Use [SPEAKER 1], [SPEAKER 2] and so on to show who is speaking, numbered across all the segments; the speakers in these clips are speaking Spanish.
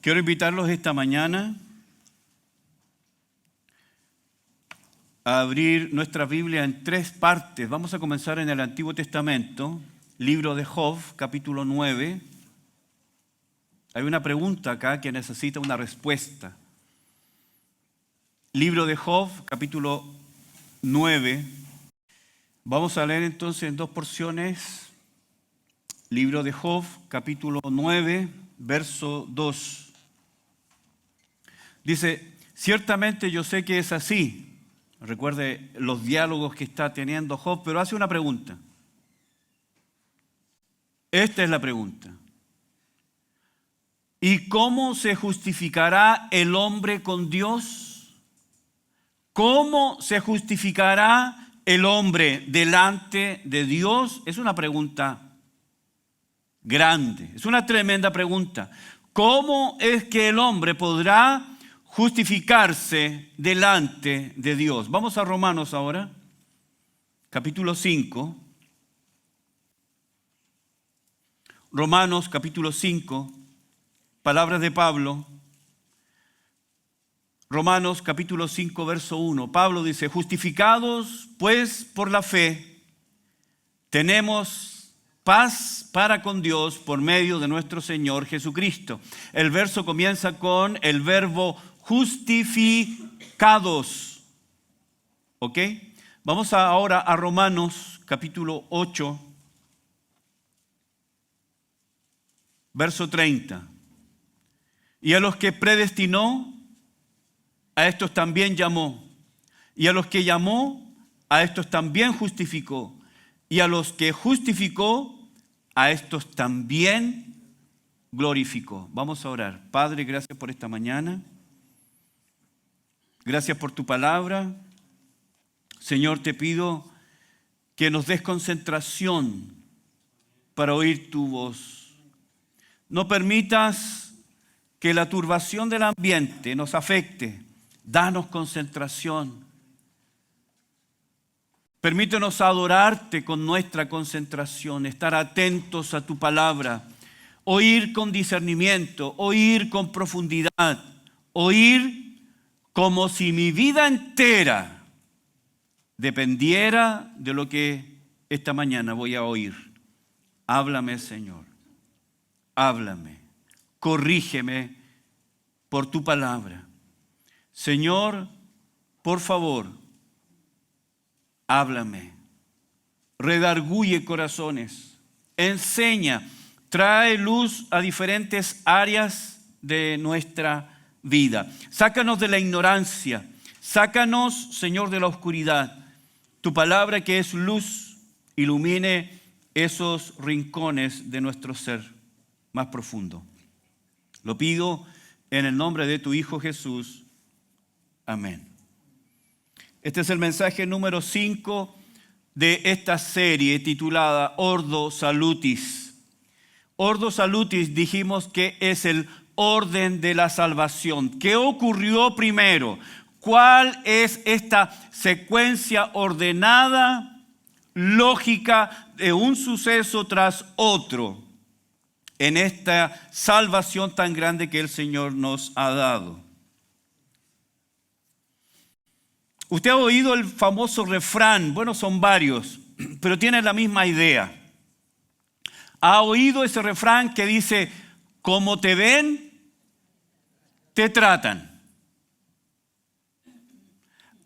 [SPEAKER 1] Quiero invitarlos esta mañana a abrir nuestra Biblia en 3 partes. Vamos a comenzar en el Antiguo Testamento, libro de Job, capítulo 9. Hay una pregunta acá que necesita una respuesta. Libro de Job, capítulo 9. Vamos a leer entonces en 2 porciones. Libro de Job, capítulo 9, verso 2. Dice, ciertamente yo sé que es así. Recuerde los diálogos que está teniendo Job, pero hace una pregunta. Esta es la pregunta. ¿Y cómo se justificará el hombre con Dios? ¿Cómo se justificará el hombre delante de Dios? Es una pregunta grande, es una tremenda pregunta. ¿Cómo es que el hombre podrá justificarse delante de Dios? Vamos a Romanos ahora, capítulo 5. Romanos, capítulo 5, palabras de Pablo. Romanos, capítulo 5, verso 1. Pablo dice, justificados pues por la fe, tenemos paz para con Dios por medio de nuestro Señor Jesucristo. El verso comienza con el verbo justificados. ¿Ok? Vamos ahora a Romanos capítulo 8, verso 30. Y a los que predestinó, a estos también llamó. Y a los que llamó, a estos también justificó. Y a los que justificó, a estos también glorificó. Vamos a orar. Padre, gracias por esta mañana. Gracias por tu palabra. Señor, te pido que nos des concentración para oír tu voz. No permitas que la turbación del ambiente nos afecte. Danos concentración. Permítenos adorarte con nuestra concentración, estar atentos a tu palabra, oír con discernimiento, oír con profundidad, oír como si mi vida entera dependiera de lo que esta mañana voy a oír. Háblame, Señor, háblame, corrígeme por tu palabra. Señor, por favor, háblame, redarguye corazones, enseña, trae luz a diferentes áreas de nuestra vida. Sácanos de la ignorancia, sácanos, Señor, de la oscuridad. Tu palabra que es luz, ilumine esos rincones de nuestro ser más profundo. Lo pido en el nombre de tu Hijo Jesús. Amén. Este es el mensaje número 5 de esta serie titulada Ordo Salutis. Ordo Salutis dijimos que es el orden de la salvación. ¿Qué ocurrió primero? ¿Cuál es esta secuencia ordenada, lógica de un suceso tras otro en esta salvación tan grande que el Señor nos ha dado? Usted ha oído el famoso refrán, bueno, son varios, pero tienen la misma idea. ¿Ha oído ese refrán que dice, como te ven, te tratan?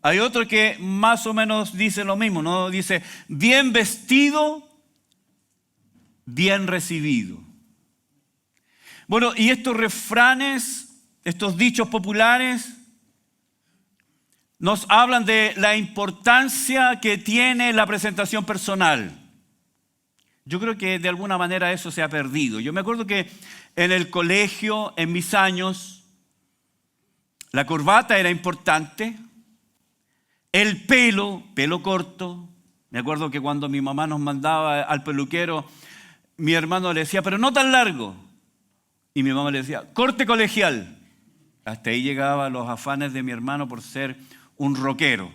[SPEAKER 1] Hay otro que más o menos dice lo mismo, ¿no? Dice, bien vestido, bien recibido. Bueno, y estos refranes, estos dichos populares, nos hablan de la importancia que tiene la presentación personal. Yo creo que de alguna manera eso se ha perdido. Yo me acuerdo que en el colegio, en mis años, la corbata era importante, el pelo corto. Me acuerdo que cuando mi mamá nos mandaba al peluquero, mi hermano le decía, pero no tan largo. Y mi mamá le decía, corte colegial. Hasta ahí llegaban los afanes de mi hermano por ser un rockero.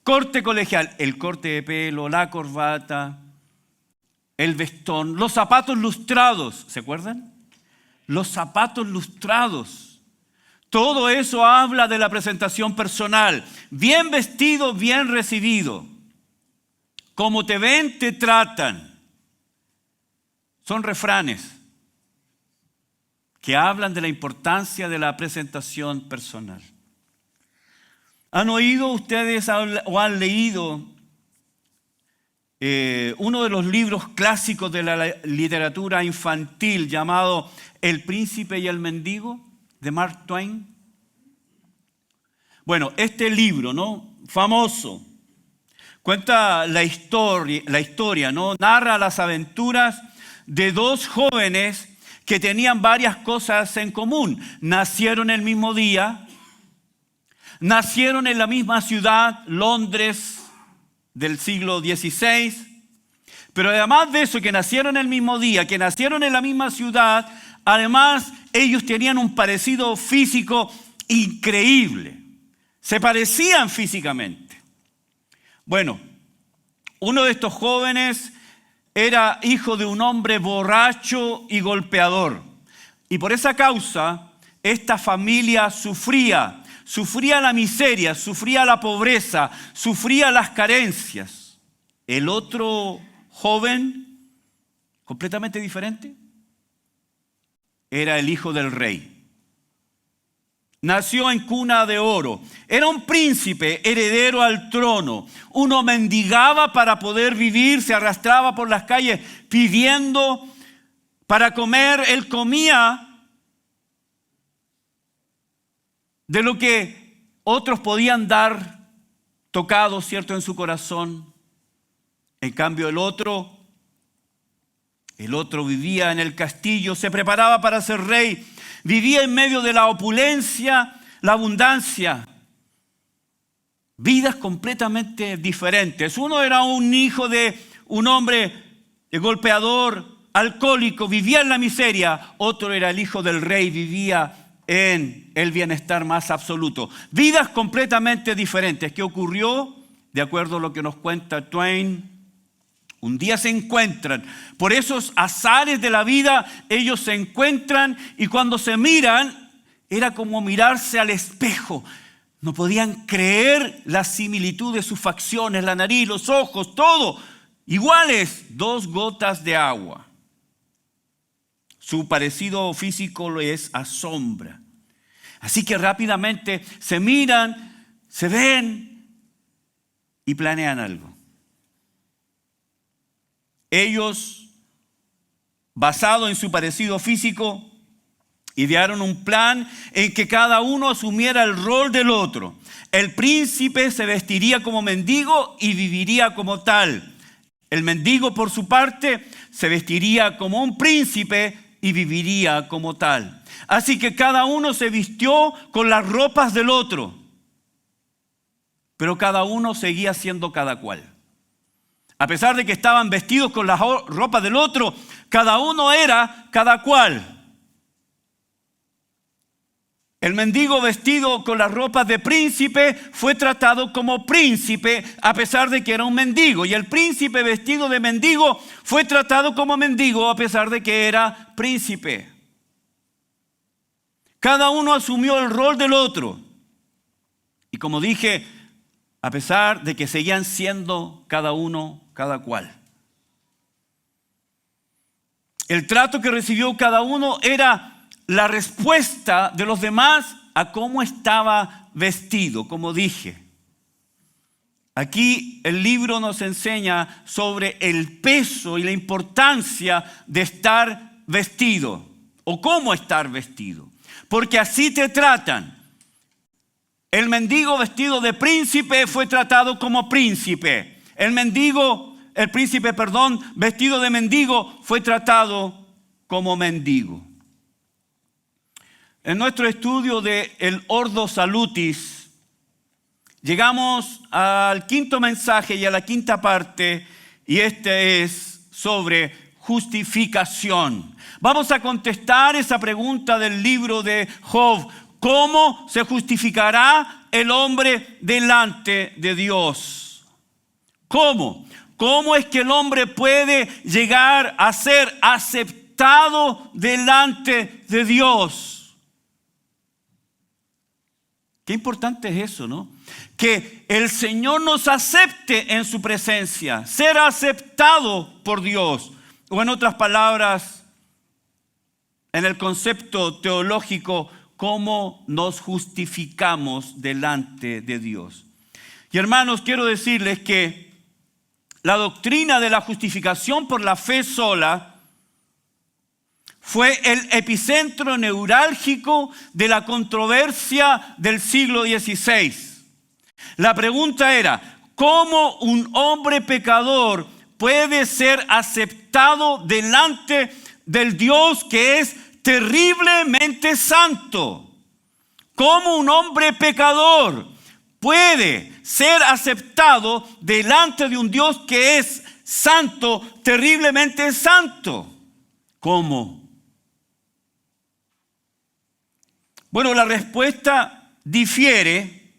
[SPEAKER 1] Corte colegial, el corte de pelo, la corbata, el vestón, los zapatos lustrados, ¿se acuerdan? los zapatos lustrados. Todo eso habla de la presentación personal. Bien vestido, bien recibido. Como te ven, te tratan. Son refranes que hablan de la importancia de la presentación personal. ¿Han oído ustedes o han leído uno de los libros clásicos de la literatura infantil llamado El Príncipe y el Mendigo, de Mark Twain? Bueno, este libro, ¿no?, famoso, cuenta la historia, ¿no? Narra las aventuras de dos jóvenes que tenían varias cosas en común. Nacieron el mismo día, nacieron en la misma ciudad, Londres, del siglo XVI, pero además de eso, que nacieron el mismo día, que nacieron en la misma ciudad, además ellos tenían un parecido físico increíble. Se parecían físicamente. Bueno, uno de estos jóvenes era hijo de un hombre borracho y golpeador. Y por esa causa, esta familia sufría la miseria, sufría la pobreza, sufría las carencias. El otro joven, completamente diferente, era el hijo del rey. Nació en cuna de oro. Era un príncipe heredero al trono. Uno mendigaba para poder vivir, se arrastraba por las calles pidiendo para comer. Él comía de lo que otros podían dar, tocado, ¿cierto?, en su corazón. En cambio el otro vivía en el castillo, se preparaba para ser rey, vivía en medio de la opulencia, la abundancia. Vidas completamente diferentes. Uno era un hijo de un hombre golpeador, alcohólico, vivía en la miseria. Otro era el hijo del rey, vivía en el bienestar más absoluto. Vidas completamente diferentes. ¿Qué ocurrió? De acuerdo a lo que nos cuenta Twain, un día se encuentran. Por esos azares de la vida, ellos se encuentran y cuando se miran, era como mirarse al espejo. No podían creer la similitud de sus facciones, la nariz, los ojos, todo iguales. 2 gotas de agua. Su parecido físico les asombra. Así que rápidamente se miran, se ven y planean algo. Ellos, basado en su parecido físico, idearon un plan en que cada uno asumiera el rol del otro. El príncipe se vestiría como mendigo y viviría como tal. El mendigo, por su parte, se vestiría como un príncipe y viviría como tal. Así que cada uno se vistió con las ropas del otro, pero cada uno seguía siendo cada cual. A pesar de que estaban vestidos con la ropa del otro, cada uno era cada cual. El mendigo vestido con las ropas de príncipe fue tratado como príncipe a pesar de que era un mendigo. Y el príncipe vestido de mendigo fue tratado como mendigo a pesar de que era príncipe. Cada uno asumió el rol del otro. Y como dije, a pesar de que seguían siendo cada uno cada cual. El trato que recibió cada uno era la respuesta de los demás a cómo estaba vestido, como dije. Aquí el libro nos enseña sobre el peso y la importancia de estar vestido o cómo estar vestido. Porque así te tratan. El mendigo vestido de príncipe fue tratado como príncipe. El príncipe, vestido de mendigo fue tratado como mendigo. En nuestro estudio de el Ordo Salutis, llegamos al 5.º mensaje y a la 5ª parte, y este es sobre justificación. Vamos a contestar esa pregunta del libro de Job. ¿Cómo se justificará el hombre delante de Dios? ¿Cómo? ¿Cómo es que el hombre puede llegar a ser aceptado aceptado delante de Dios. Qué importante es eso, ¿no? Que el Señor nos acepte en su presencia, ser aceptado por Dios. O en otras palabras, en el concepto teológico, cómo nos justificamos delante de Dios. Y hermanos, quiero decirles que la doctrina de la justificación por la fe sola fue el epicentro neurálgico de la controversia del siglo XVI. La pregunta era, ¿cómo un hombre pecador puede ser aceptado delante del Dios que es terriblemente santo? ¿Cómo un hombre pecador puede ser aceptado delante de un Dios que es santo, terriblemente santo? ¿Cómo? Bueno, la respuesta difiere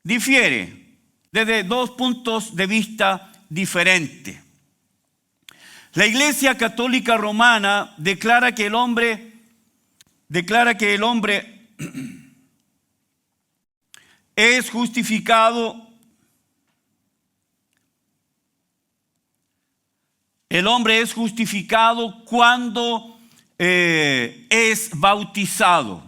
[SPEAKER 1] desde dos puntos de vista diferentes. La Iglesia Católica Romana declara que el hombre es justificado. El hombre es justificado cuando es bautizado.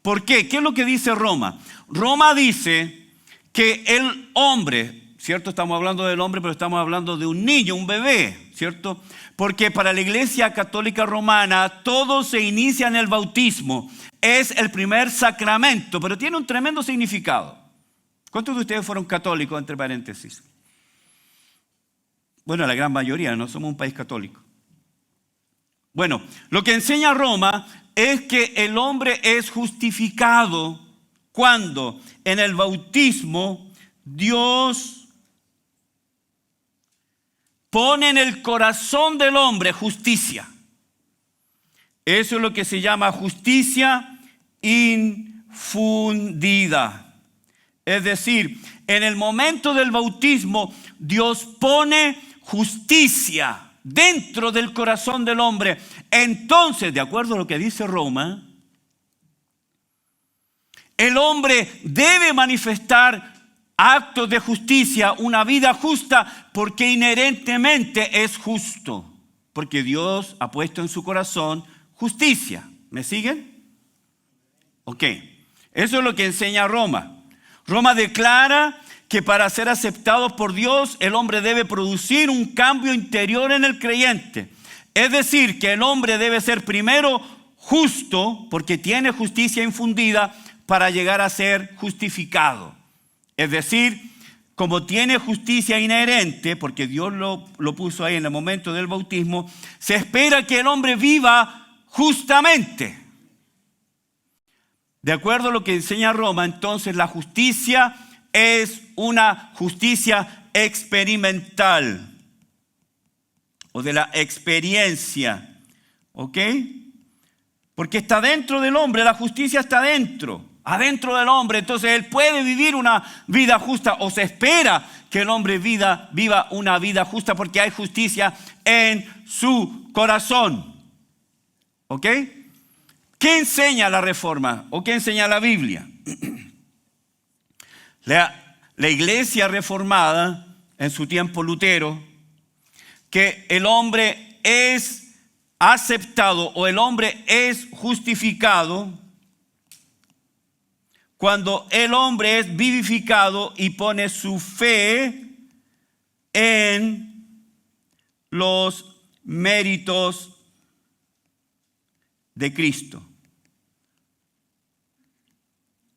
[SPEAKER 1] ¿Por qué? ¿Qué es lo que dice Roma? Roma dice que el hombre, ¿cierto? Estamos hablando del hombre, pero estamos hablando de un niño, un bebé, ¿cierto? Porque para la Iglesia Católica Romana todo se inicia en el bautismo. Es el primer sacramento, pero tiene un tremendo significado. ¿Cuántos de ustedes fueron católicos, entre paréntesis? Bueno, la gran mayoría, no somos un país católico. Bueno, lo que enseña Roma es que el hombre es justificado cuando en el bautismo Dios pone en el corazón del hombre justicia. Eso es lo que se llama justicia infundida. Es decir, en el momento del bautismo, Dios pone justicia dentro del corazón del hombre. Entonces, de acuerdo a lo que dice Roma, el hombre debe manifestar actos de justicia, una vida justa, porque inherentemente es justo. Porque Dios ha puesto en su corazón justicia. ¿Me siguen? Ok. Eso es lo que enseña Roma. Roma declara que para ser aceptados por Dios, el hombre debe producir un cambio interior en el creyente. Es decir, que el hombre debe ser primero justo, porque tiene justicia infundida, para llegar a ser justificado. Es decir, como tiene justicia inherente, porque Dios lo puso ahí en el momento del bautismo, se espera que el hombre viva justamente. De acuerdo a lo que enseña Roma, entonces la justicia es una justicia experimental o de la experiencia, ¿ok? Porque está dentro del hombre, la justicia está adentro del hombre. Entonces él puede vivir una vida justa, o se espera que el hombre viva una vida justa porque hay justicia en su corazón, ¿ok? ¿Qué enseña la Reforma o qué enseña la Biblia? La Iglesia reformada, en su tiempo Lutero, que el hombre es aceptado o el hombre es justificado cuando el hombre es vivificado y pone su fe en los méritos de Cristo.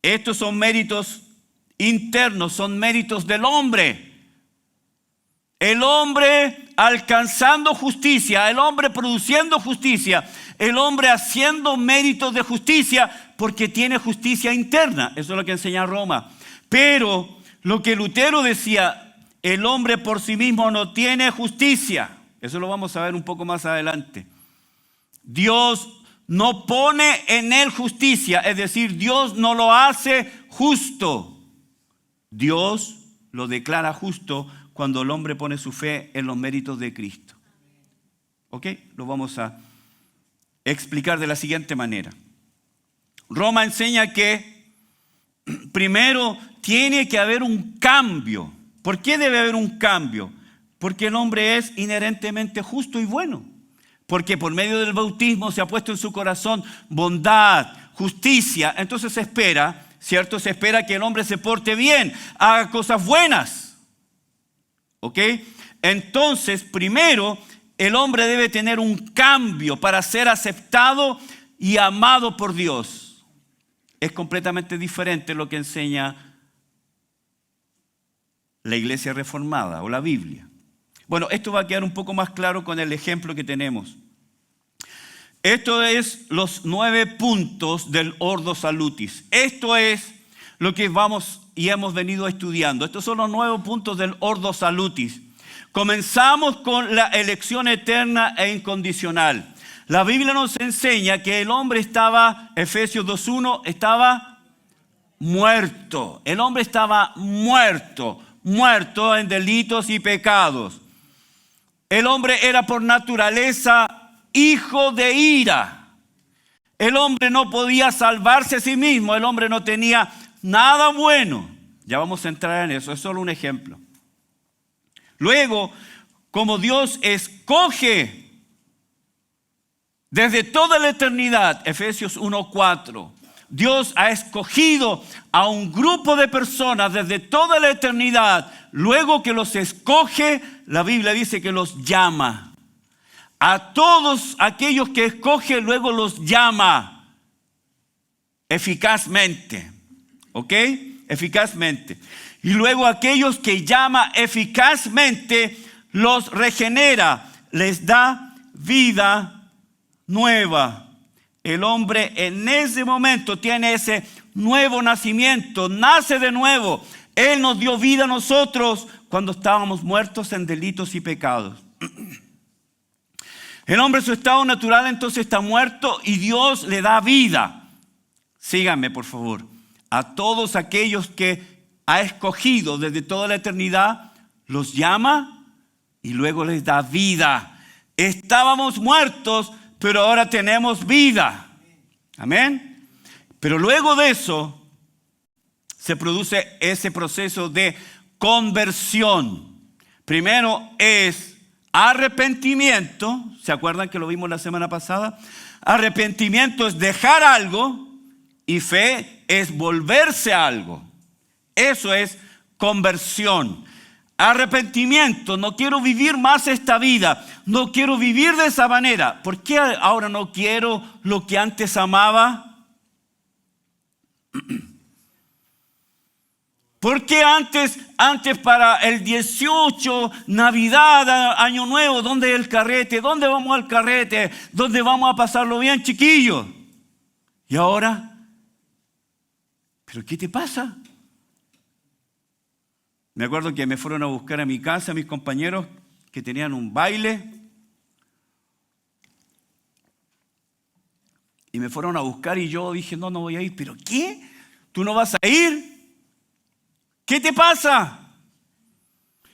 [SPEAKER 1] Estos son méritos internos, son méritos del hombre. El hombre alcanzando justicia, el hombre produciendo justicia, el hombre haciendo méritos de justicia porque tiene justicia interna. Eso es lo que enseña Roma. Pero lo que Lutero decía, el hombre por sí mismo no tiene justicia. Eso lo vamos a ver un poco más adelante. Dios no pone en él justicia, es decir, Dios no lo hace justo. Dios lo declara justo cuando el hombre pone su fe en los méritos de Cristo. ¿Ok? Lo vamos a explicar de la siguiente manera. Roma enseña que primero tiene que haber un cambio. ¿Por qué debe haber un cambio? Porque el hombre es inherentemente justo y bueno. Porque por medio del bautismo se ha puesto en su corazón bondad, justicia. Entonces se espera, ¿cierto? Se espera que el hombre se porte bien, haga cosas buenas. ¿Ok? Entonces, primero, el hombre debe tener un cambio para ser aceptado y amado por Dios. Es completamente diferente lo que enseña la Iglesia Reformada o la Biblia. Bueno, esto va a quedar un poco más claro con el ejemplo que tenemos. Esto es los 9 puntos del Ordo Salutis. Esto es lo que vamos y hemos venido estudiando. Estos son los 9 puntos del Ordo Salutis. Comenzamos con la elección eterna e incondicional. La Biblia nos enseña que el hombre estaba, Efesios 2:1, estaba muerto. El hombre estaba muerto en delitos y pecados. El hombre era por naturaleza hijo de ira. El hombre no podía salvarse a sí mismo. El hombre no tenía nada bueno. Ya vamos a entrar en eso. Es solo un ejemplo. Luego, como Dios escoge desde toda la eternidad, Efesios 1:4, Dios ha escogido a un grupo de personas desde toda la eternidad. Luego que los escoge, la Biblia dice que los llama. A todos aquellos que escoge, luego los llama eficazmente. ¿Ok? Eficazmente. Y luego aquellos que llama eficazmente, los regenera, les da vida nueva. El hombre en ese momento tiene ese nuevo nacimiento, nace de nuevo. Él nos dio vida a nosotros cuando estábamos muertos en delitos y pecados. El hombre en su estado natural entonces está muerto y Dios le da vida. Síganme, por favor. A todos aquellos que ha escogido desde toda la eternidad, los llama y luego les da vida. Estábamos muertos, pero ahora tenemos vida. Amén. Pero luego de eso se produce ese proceso de conversión. Primero es arrepentimiento. ¿Se acuerdan que lo vimos la semana pasada? Arrepentimiento es dejar algo y fe es volverse a algo. Eso es conversión. Arrepentimiento, no quiero vivir más esta vida, no quiero vivir de esa manera. ¿Por qué ahora no quiero lo que antes amaba? ¿Por qué antes para el 18, Navidad, Año Nuevo, ¿dónde es el carrete? ¿Dónde vamos al carrete? ¿Dónde vamos a pasarlo bien, chiquillos? ¿Y ahora? ¿Pero qué te pasa? Me acuerdo que me fueron a buscar a mi casa mis compañeros que tenían un baile. Y me fueron a buscar y yo dije, no voy a ir. ¿Pero qué? ¿Tú no vas a ir? ¿Qué te pasa?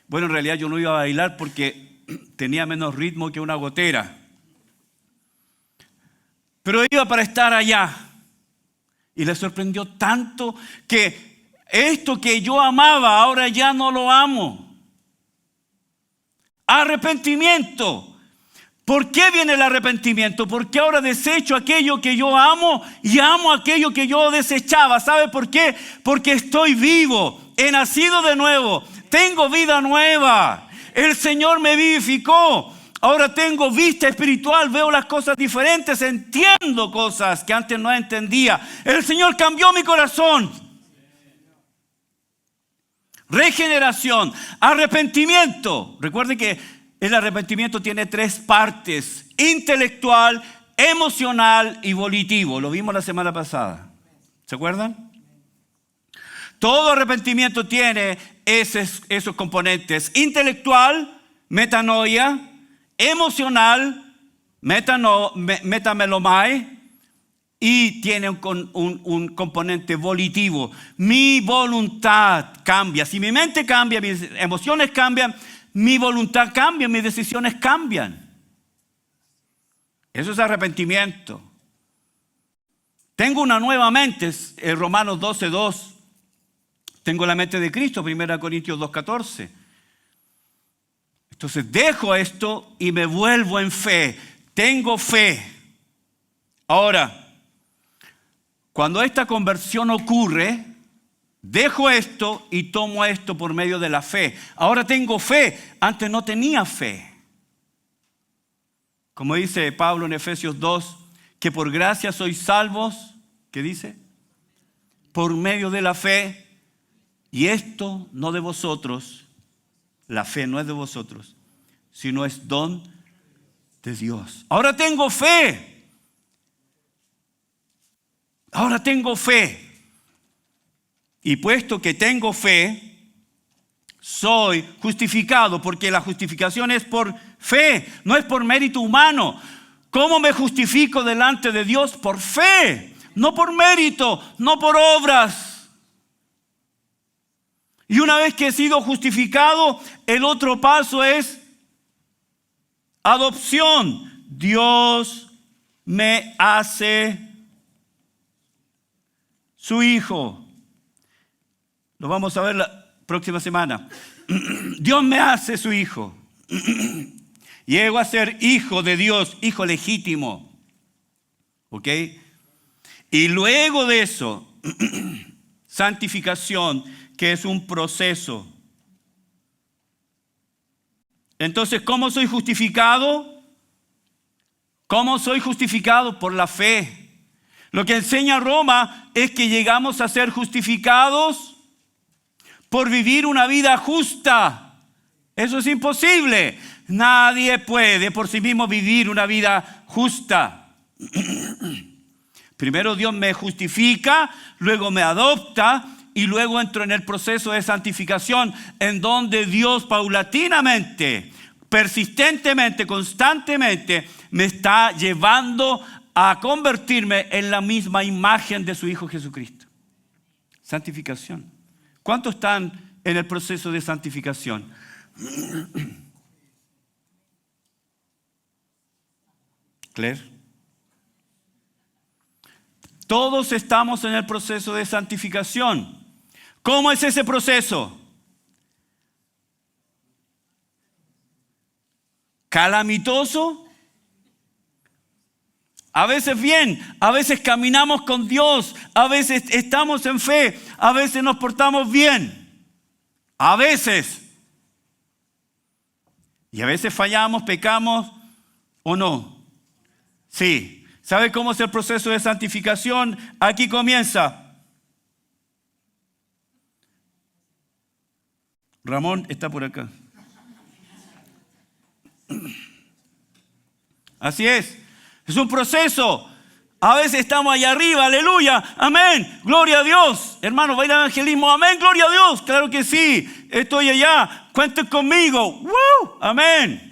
[SPEAKER 1] Bueno, en realidad yo no iba a bailar porque tenía menos ritmo que una gotera. Pero iba para estar allá. Y le sorprendió tanto que esto que yo amaba, ahora ya no lo amo. Arrepentimiento. ¿Por qué viene el arrepentimiento? Porque ahora desecho aquello que yo amo y amo aquello que yo desechaba. ¿Sabe por qué? Porque estoy vivo, he nacido de nuevo, tengo vida nueva. El Señor me vivificó. Ahora tengo vista espiritual, veo las cosas diferentes, entiendo cosas que antes no entendía. El Señor cambió mi corazón. Regeneración, arrepentimiento. Recuerden que el arrepentimiento tiene 3 partes: intelectual, emocional y volitivo. Lo vimos la semana pasada. ¿Se acuerdan? Todo arrepentimiento tiene esos componentes: intelectual, metanoia; emocional, metamelomai; y tiene un componente volitivo. Mi voluntad cambia. Si mi mente cambia, mis emociones cambian, mi voluntad cambia, mis decisiones cambian. Eso es arrepentimiento. Tengo una nueva mente, Romanos 12:2. Tengo la mente de Cristo, 1 Corintios 2:14. Entonces dejo esto y me vuelvo en fe. Tengo fe. Ahora, cuando esta conversión ocurre, dejo esto y tomo esto por medio de la fe. Ahora tengo fe. Antes no tenía fe. Como dice Pablo en Efesios 2, que por gracia sois salvos, ¿qué dice? Por medio de la fe. Y esto no de vosotros, la fe no es de vosotros, sino es don de Dios. Ahora tengo fe. Ahora tengo fe. Y puesto que tengo fe, soy justificado, porque la justificación es por fe, no es por mérito humano. ¿Cómo me justifico delante de Dios? Por fe, no por mérito, no por obras. Y una vez que he sido justificado, el otro paso es adopción. Dios me hace su hijo. Lo vamos a ver la próxima semana. Dios me hace su hijo. Llego a ser hijo de Dios, hijo legítimo. ¿Ok? Y luego de eso, santificación, que es un proceso. Entonces, ¿cómo soy justificado? ¿Cómo soy justificado? Por la fe. Lo que enseña Roma es que llegamos a ser justificados por vivir una vida justa. Eso es imposible. Nadie puede por sí mismo vivir una vida justa. Primero Dios me justifica, luego me adopta y luego entro en el proceso de santificación, en donde Dios paulatinamente, persistentemente, constantemente me está llevando a convertirme en la misma imagen de su Hijo Jesucristo. Santificación. ¿Cuántos están en el proceso de santificación? Claire. Todos estamos en el proceso de santificación. ¿Cómo es ese proceso? ¿Calamitoso? A veces bien, a veces caminamos con Dios, a veces estamos en fe, a veces nos portamos bien, a veces. Y a veces fallamos, pecamos o no. Sí. ¿Sabe cómo es el proceso de santificación? Aquí comienza. Ramón está por acá. Así es. Es un proceso. A veces estamos allá arriba, aleluya, amén, gloria a Dios. Hermano, va a ir al evangelismo, amén, gloria a Dios. Claro que sí, estoy allá, cuenten conmigo, amén.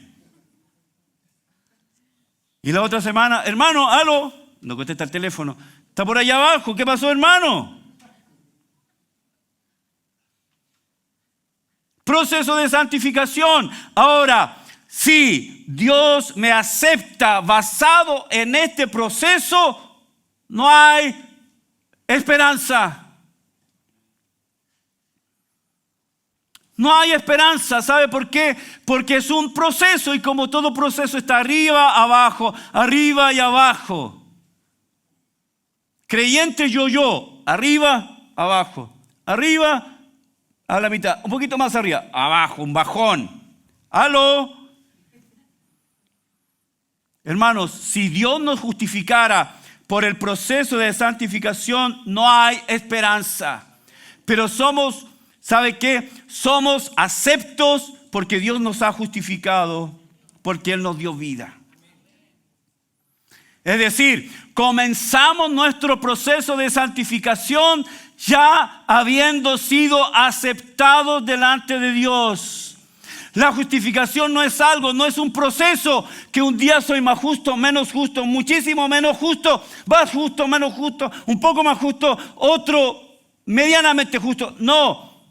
[SPEAKER 1] Y la otra semana, hermano, aló, no contesta el teléfono, está por allá abajo, ¿qué pasó, hermano? Proceso de santificación. Ahora, si Dios me acepta basado en este proceso, no hay esperanza. No hay esperanza. ¿Sabe por qué? Porque es un proceso y como todo proceso está arriba, abajo, arriba y abajo. Creyente yo, arriba, abajo, arriba, a la mitad, un poquito más arriba, abajo, un bajón. ¿Aló? Hermanos, si Dios nos justificara por el proceso de santificación, no hay esperanza. Pero somos, ¿sabe qué? Somos aceptos porque Dios nos ha justificado, porque Él nos dio vida. Es decir, comenzamos nuestro proceso de santificación ya habiendo sido aceptados delante de Dios. La justificación no es algo, no es un proceso que un día soy más justo, menos justo, muchísimo menos justo, más justo, menos justo, un poco más justo, otro medianamente justo. No,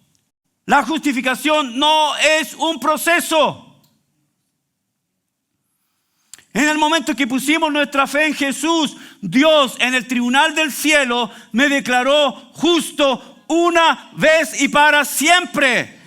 [SPEAKER 1] la justificación no es un proceso. En el momento que pusimos nuestra fe en Jesús, Dios en el tribunal del cielo me declaró justo una vez y para siempre.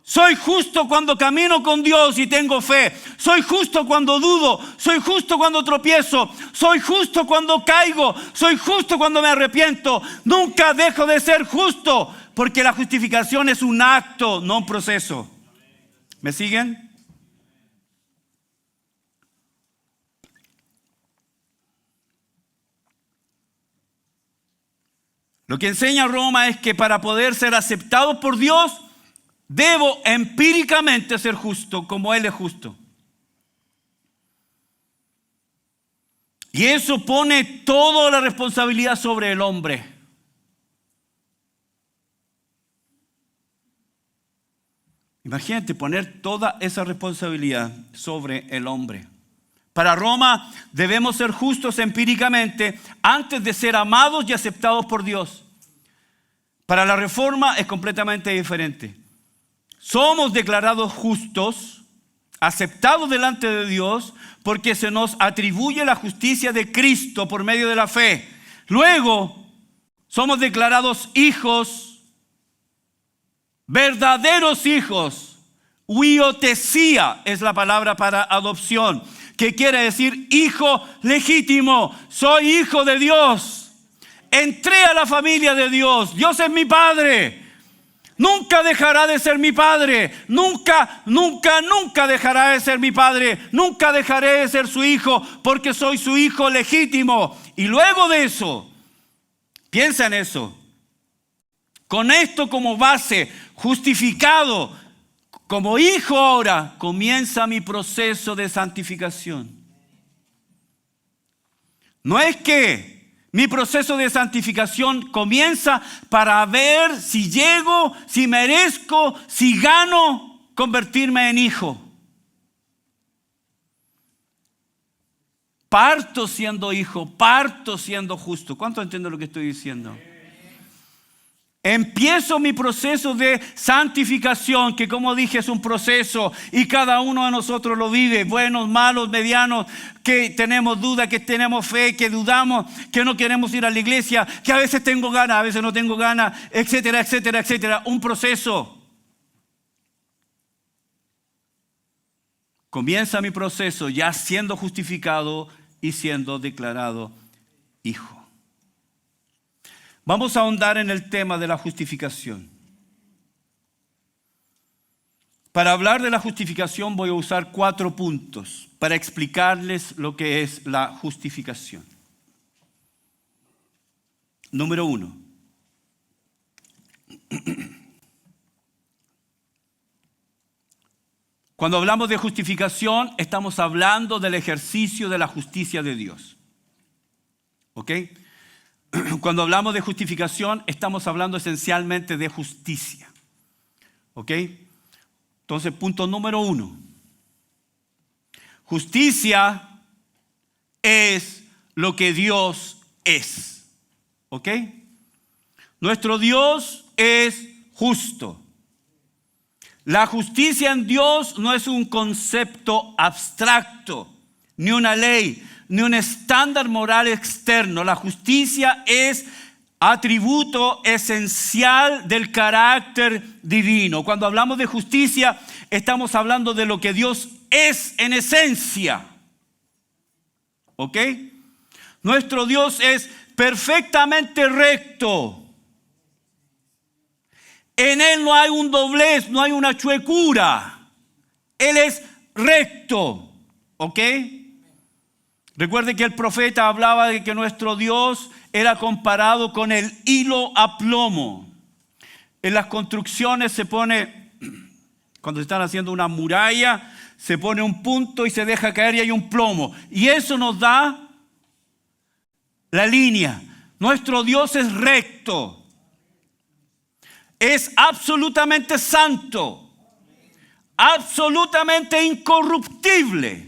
[SPEAKER 1] Soy justo cuando camino con Dios y tengo fe. Soy justo cuando dudo. Soy justo cuando tropiezo. Soy justo cuando caigo. Soy justo cuando me arrepiento. Nunca dejo de ser justo, porque la justificación es un acto, no un proceso. ¿Me siguen? Lo que enseña Roma es que para poder ser aceptado por Dios, debo empíricamente ser justo como Él es justo. Y eso pone toda la responsabilidad sobre el hombre. Imagínate poner toda esa responsabilidad sobre el hombre. Para Roma debemos ser justos empíricamente antes de ser amados y aceptados por Dios. Para la Reforma es completamente diferente. Somos declarados justos, aceptados delante de Dios, porque se nos atribuye la justicia de Cristo por medio de la fe. Luego, somos declarados hijos, verdaderos hijos. Huiotesía es la palabra para adopción, que quiere decir hijo legítimo. Soy hijo de Dios. Entré a la familia de Dios. Dios es mi Padre. Nunca dejará de ser mi Padre. Nunca, nunca, nunca dejará de ser mi Padre. Nunca dejaré de ser su hijo, porque soy su hijo legítimo. Y luego de eso, piensa en eso. Con esto como base, justificado como hijo ahora, comienza mi proceso de santificación. No es que mi proceso de santificación comienza para ver si llego, si merezco, si gano convertirme en hijo. Parto siendo hijo, parto siendo justo. ¿Cuánto entienden lo que estoy diciendo? Empiezo mi proceso de santificación, que como dije es un proceso y cada uno de nosotros lo vive, buenos, malos, medianos, que tenemos duda, que tenemos fe, que dudamos, que no queremos ir a la iglesia, que a veces tengo ganas, a veces no tengo ganas, etcétera, etcétera, etcétera. Un proceso. Comienza mi proceso ya siendo justificado y siendo declarado hijo. Vamos a ahondar en el tema de la justificación. Para hablar de la justificación voy a usar 4 puntos para explicarles lo que es la justificación. Número 1. Cuando hablamos de justificación, estamos hablando del ejercicio de la justicia de Dios. ¿Ok? Cuando hablamos de justificación, estamos hablando esencialmente de justicia. ¿Ok? Entonces, punto número 1. Justicia es lo que Dios es. ¿Ok? Nuestro Dios es justo. La justicia en Dios no es un concepto abstracto, ni una ley, ni un estándar moral externo. La justicia es atributo esencial del carácter divino. Cuando hablamos de justicia, estamos hablando de lo que Dios es en esencia. ¿Ok? Nuestro Dios es perfectamente recto. En Él no hay un doblez, no hay una chuecura. Él es recto. ¿Ok? Recuerde que el profeta hablaba de que nuestro Dios era comparado con el hilo a plomo. En las construcciones se pone, cuando se están haciendo una muralla, se pone un punto y se deja caer y hay un plomo. Y eso nos da la línea. Nuestro Dios es recto. Es absolutamente santo. Absolutamente incorruptible.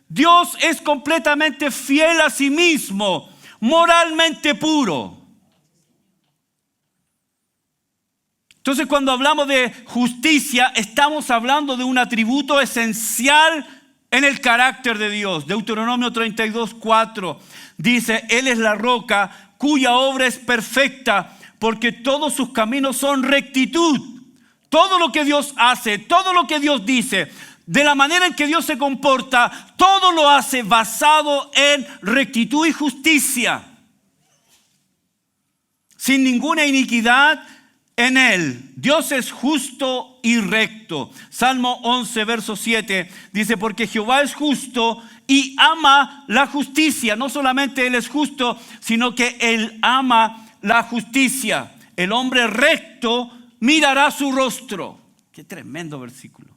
[SPEAKER 1] Dios es completamente fiel a sí mismo, moralmente puro. Entonces, cuando hablamos de justicia, estamos hablando de un atributo esencial en el carácter de Dios. Deuteronomio 32:4 dice, Él es la roca cuya obra es perfecta, porque todos sus caminos son rectitud. Todo lo que Dios hace, todo lo que Dios dice, de la manera en que Dios se comporta, todo lo hace basado en rectitud y justicia, sin ninguna iniquidad en Él. Dios es justo y recto. Salmo 11, verso 7 dice, porque Jehová es justo y ama la justicia. No solamente Él es justo, sino que Él ama la justicia. El hombre recto mirará su rostro. Qué tremendo versículo.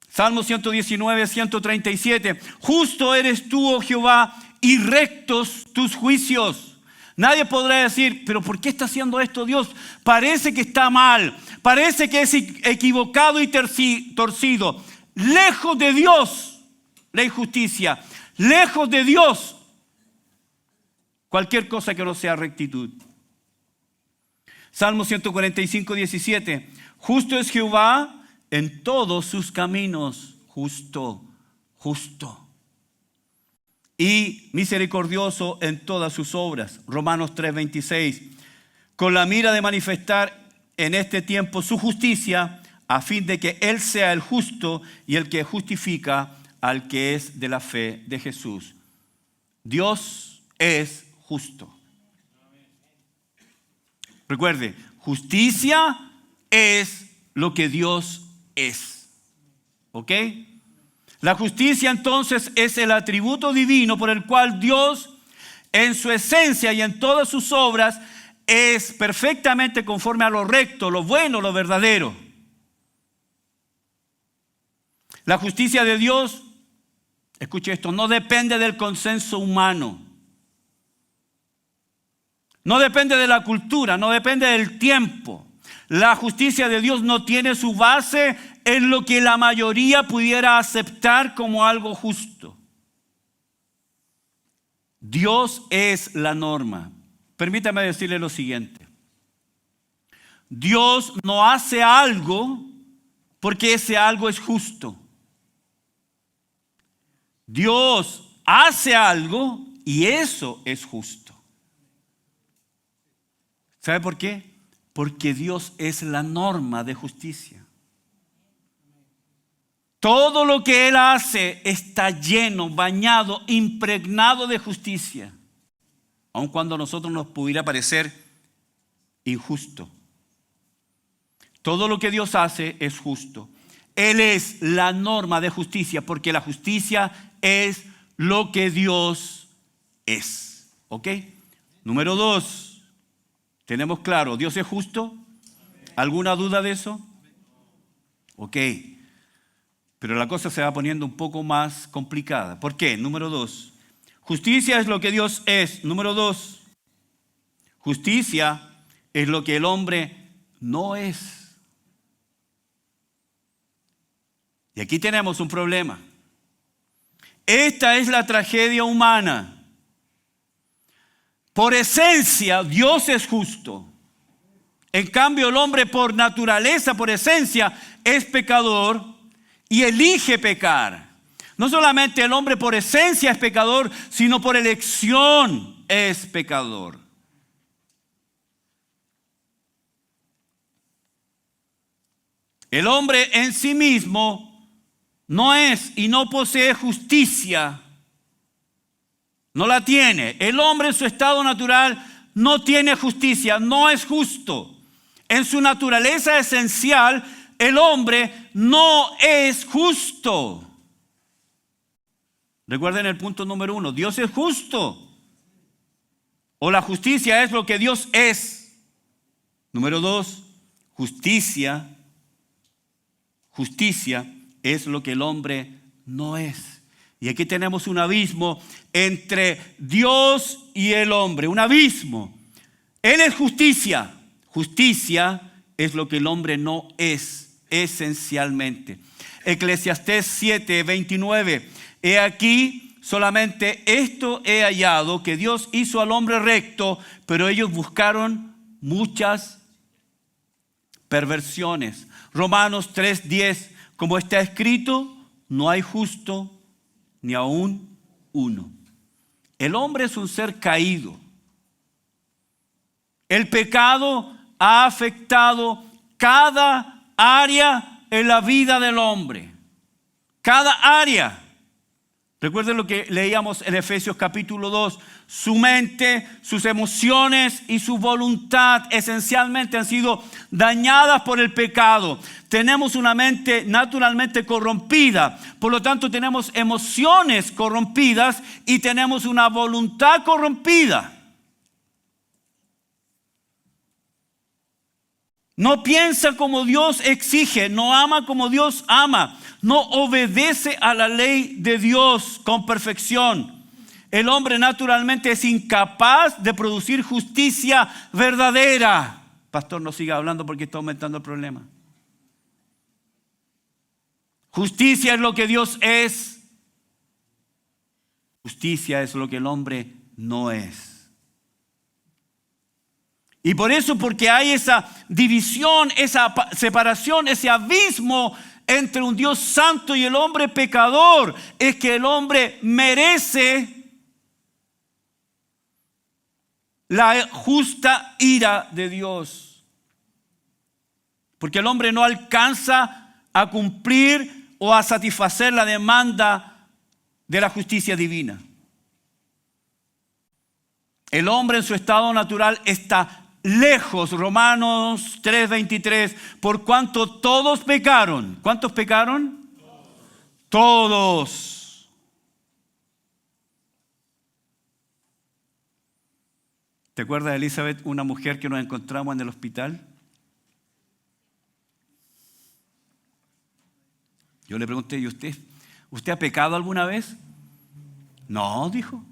[SPEAKER 1] Salmo 119, 137. Justo eres tú, oh Jehová, y rectos tus juicios. Nadie podrá decir, pero ¿por qué está haciendo esto Dios? Parece que está mal, parece que es equivocado y torcido. Lejos de Dios la injusticia, lejos de Dios cualquier cosa que no sea rectitud. Salmo 145, 17. Justo es Jehová en todos sus caminos, justo. Y misericordioso en todas sus obras. Romanos 3, 26. Con la mira de manifestar en este tiempo su justicia, a fin de que Él sea el justo y el que justifica al que es de la fe de Jesús. Dios es justo. Recuerde, justicia es lo que Dios es. ¿Ok? La justicia entonces es el atributo divino por el cual Dios en su esencia y en todas sus obras es perfectamente conforme a lo recto, lo bueno, lo verdadero. La justicia de Dios, escuche esto, no depende del consenso humano. No depende de la cultura, no depende del tiempo. La justicia de Dios no tiene su base en lo que la mayoría pudiera aceptar como algo justo. Dios es la norma. Permítame decirle lo siguiente. Dios no hace algo porque ese algo es justo. Dios hace algo y eso es justo. ¿Sabe por qué? Porque Dios es la norma de justicia. Todo lo que Él hace está lleno, bañado, impregnado de justicia. Aun cuando a nosotros nos pudiera parecer injusto. Todo lo que Dios hace es justo. Él es la norma de justicia, porque la justicia es lo que Dios es. ¿Ok? Número 2. Tenemos claro, ¿Dios es justo? ¿Alguna duda de eso? Ok. Pero la cosa se va poniendo un poco más complicada. ¿Por qué? Número 2. Justicia es lo que Dios es. Número 2. Justicia es lo que el hombre no es. Y aquí tenemos un problema. Esta es la tragedia humana. Por esencia, Dios es justo. En cambio, el hombre por naturaleza, por esencia, es pecador y elige pecar. No solamente el hombre por esencia es pecador, sino por elección es pecador. El hombre en sí mismo no es y no posee justicia. No la tiene. El hombre en su estado natural no tiene justicia, no es justo. En su naturaleza esencial, el hombre no es justo. Recuerden el punto número 1, Dios es justo. O la justicia es lo que Dios es. Número 2, justicia es lo que el hombre no es. Y aquí tenemos un abismo entre Dios y el hombre, un abismo. Él es justicia. Justicia es lo que el hombre no es, esencialmente. Eclesiastés 7, 29. He aquí, solamente esto he hallado, que Dios hizo al hombre recto, pero ellos buscaron muchas perversiones. Romanos 3, 10. Como está escrito, no hay justo ni aún uno. El hombre es un ser caído. El pecado ha afectado cada área en la vida del hombre. Cada área. Recuerden lo que leíamos en Efesios capítulo 2. Su mente, sus emociones y su voluntad esencialmente han sido dañadas por el pecado. Tenemos una mente naturalmente corrompida. Por lo tanto, tenemos emociones corrompidas y tenemos una voluntad corrompida. No piensa como Dios exige, no ama como Dios ama, no obedece a la ley de Dios con perfección. El hombre naturalmente es incapaz de producir justicia verdadera. Pastor, no siga hablando porque está aumentando el problema. Justicia es lo que Dios es. Justicia es lo que el hombre no es. Y por eso, porque hay esa división, esa separación, ese abismo entre un Dios santo y el hombre pecador, es que el hombre merece la justa ira de Dios. Porque el hombre no alcanza a cumplir o a satisfacer la demanda de la justicia divina. El hombre en su estado natural está lejos. Romanos 3:23, por cuanto todos pecaron. ¿Cuántos pecaron? Todos. ¿Te acuerdas, Elizabeth, una mujer que nos encontramos en el hospital? Yo le pregunté, ¿y usted ha pecado alguna vez? No, dijo.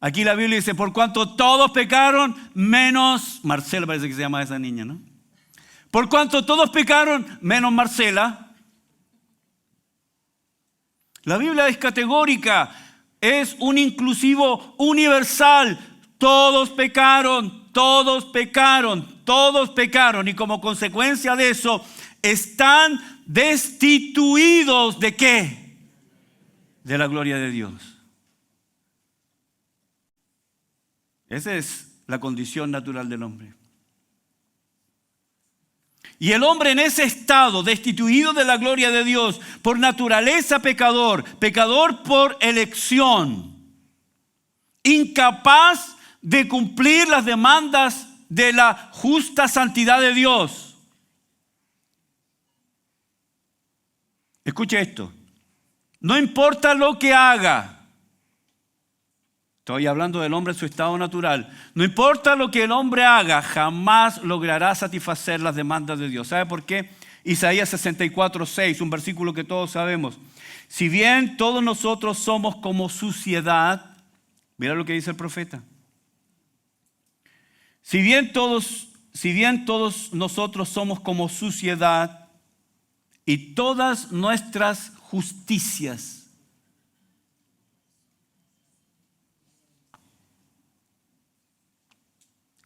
[SPEAKER 1] Aquí la Biblia dice, por cuanto todos pecaron, menos Marcela, parece que se llama esa niña, ¿no? Por cuanto todos pecaron, menos Marcela. La Biblia es categórica, es un inclusivo universal. Todos pecaron, todos pecaron, todos pecaron. Y como consecuencia de eso, están destituidos ¿de qué? De la gloria de Dios. Esa es la condición natural del hombre. Y el hombre en ese estado, destituido de la gloria de Dios, por naturaleza pecador, pecador por elección, incapaz de cumplir las demandas de la justa santidad de Dios. Escuche esto. No importa lo que haga. Estoy hablando del hombre en su estado natural. No importa lo que el hombre haga, jamás logrará satisfacer las demandas de Dios. ¿Sabe por qué? Isaías 64:6, un versículo que todos sabemos. Si bien todos nosotros somos como suciedad, mira lo que dice el profeta. Si bien todos nosotros somos como suciedad y todas nuestras justicias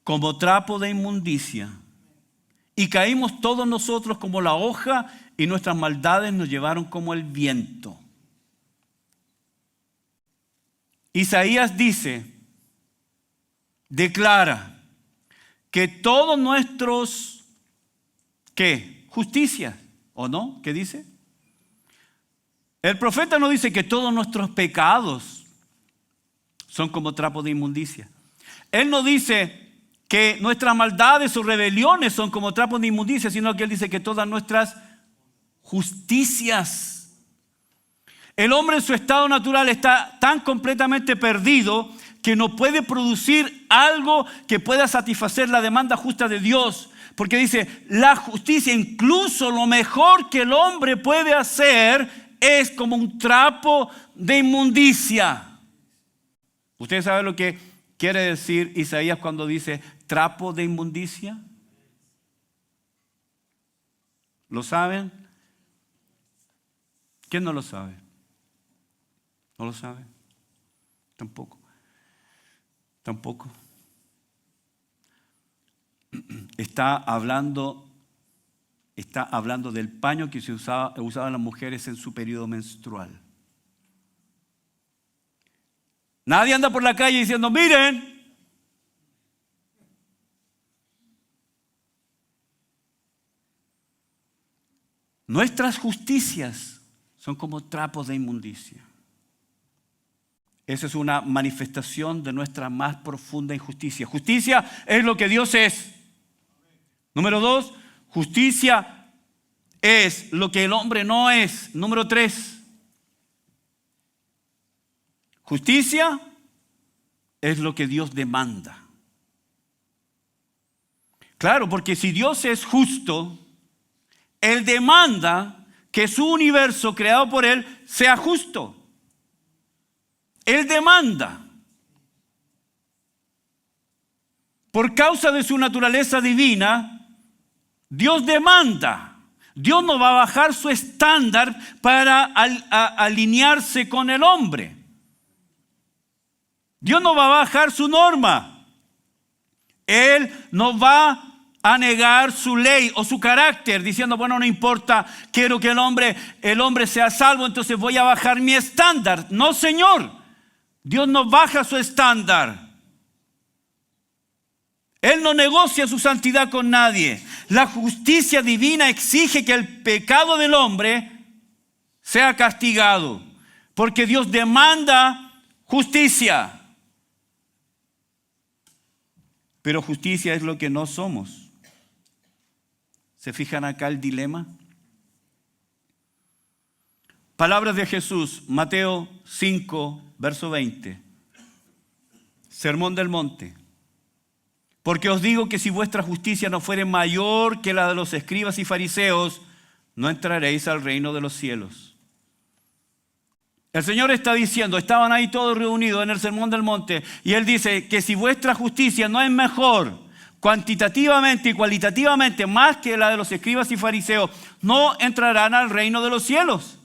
[SPEAKER 1] como trapo de inmundicia, y caímos todos nosotros como la hoja, y nuestras maldades nos llevaron como el viento. Isaías declara que todos nuestros, ¿qué? Justicia, ¿o no? ¿Qué dice? El profeta no dice que todos nuestros pecados son como trapo de inmundicia. Él no dice que nuestras maldades o rebeliones son como trapos de inmundicia, sino que él dice que todas nuestras justicias. El hombre en su estado natural está tan completamente perdido que no puede producir algo que pueda satisfacer la demanda justa de Dios. Porque dice, la justicia, incluso lo mejor que el hombre puede hacer, es como un trapo de inmundicia. ¿Usted sabe lo que quiere decir Isaías cuando dice trapo de inmundicia? ¿Lo saben? ¿Quién no lo sabe? ¿No lo sabe? Tampoco. Está está hablando del paño que usaban las mujeres en su periodo menstrual. Nadie anda por la calle diciendo, miren. Nuestras justicias son como trapos de inmundicia. Esa es una manifestación de nuestra más profunda injusticia. Justicia es lo que Dios es. Número 2, justicia es lo que el hombre no es. Número 3, justicia es lo que Dios demanda. Claro, porque si Dios es justo, Él demanda que su universo creado por Él sea justo. Él demanda. Por causa de su naturaleza divina, Dios demanda. Dios no va a bajar su estándar para alinearse con el hombre. Dios no va a bajar su norma. Él no va a negar su ley o su carácter, diciendo, bueno, no importa, quiero que el hombre sea salvo, entonces voy a bajar mi estándar. No, Señor, Dios no baja su estándar. Él no negocia su santidad con nadie. La justicia divina exige que el pecado del hombre sea castigado, porque Dios demanda justicia. Pero justicia es lo que no somos. ¿Se fijan acá el dilema? Palabras de Jesús, Mateo 5, verso 20. Sermón del Monte. Porque os digo que si vuestra justicia no fuere mayor que la de los escribas y fariseos, no entraréis al reino de los cielos. El Señor está diciendo, estaban ahí todos reunidos en el Sermón del Monte, y Él dice que si vuestra justicia no es mejor cuantitativamente y cualitativamente más que la de los escribas y fariseos, no entrarán al reino de los cielos.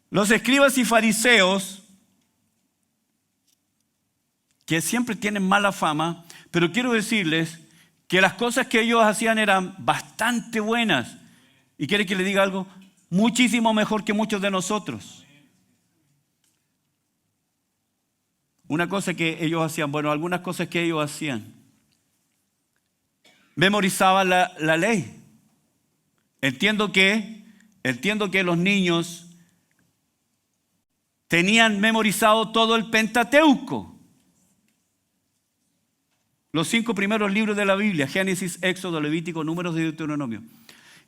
[SPEAKER 1] Los escribas y fariseos, que siempre tienen mala fama, pero quiero decirles que las cosas que ellos hacían eran bastante buenas. ¿Y quiere que le diga algo? Muchísimo mejor que muchos de nosotros. Una cosa que ellos hacían, bueno, algunas cosas que ellos hacían. Memorizaban la ley. Entiendo que los niños tenían memorizado todo el Pentateuco. Los 5 primeros libros de la Biblia, Génesis, Éxodo, Levítico, Números y Deuteronomio.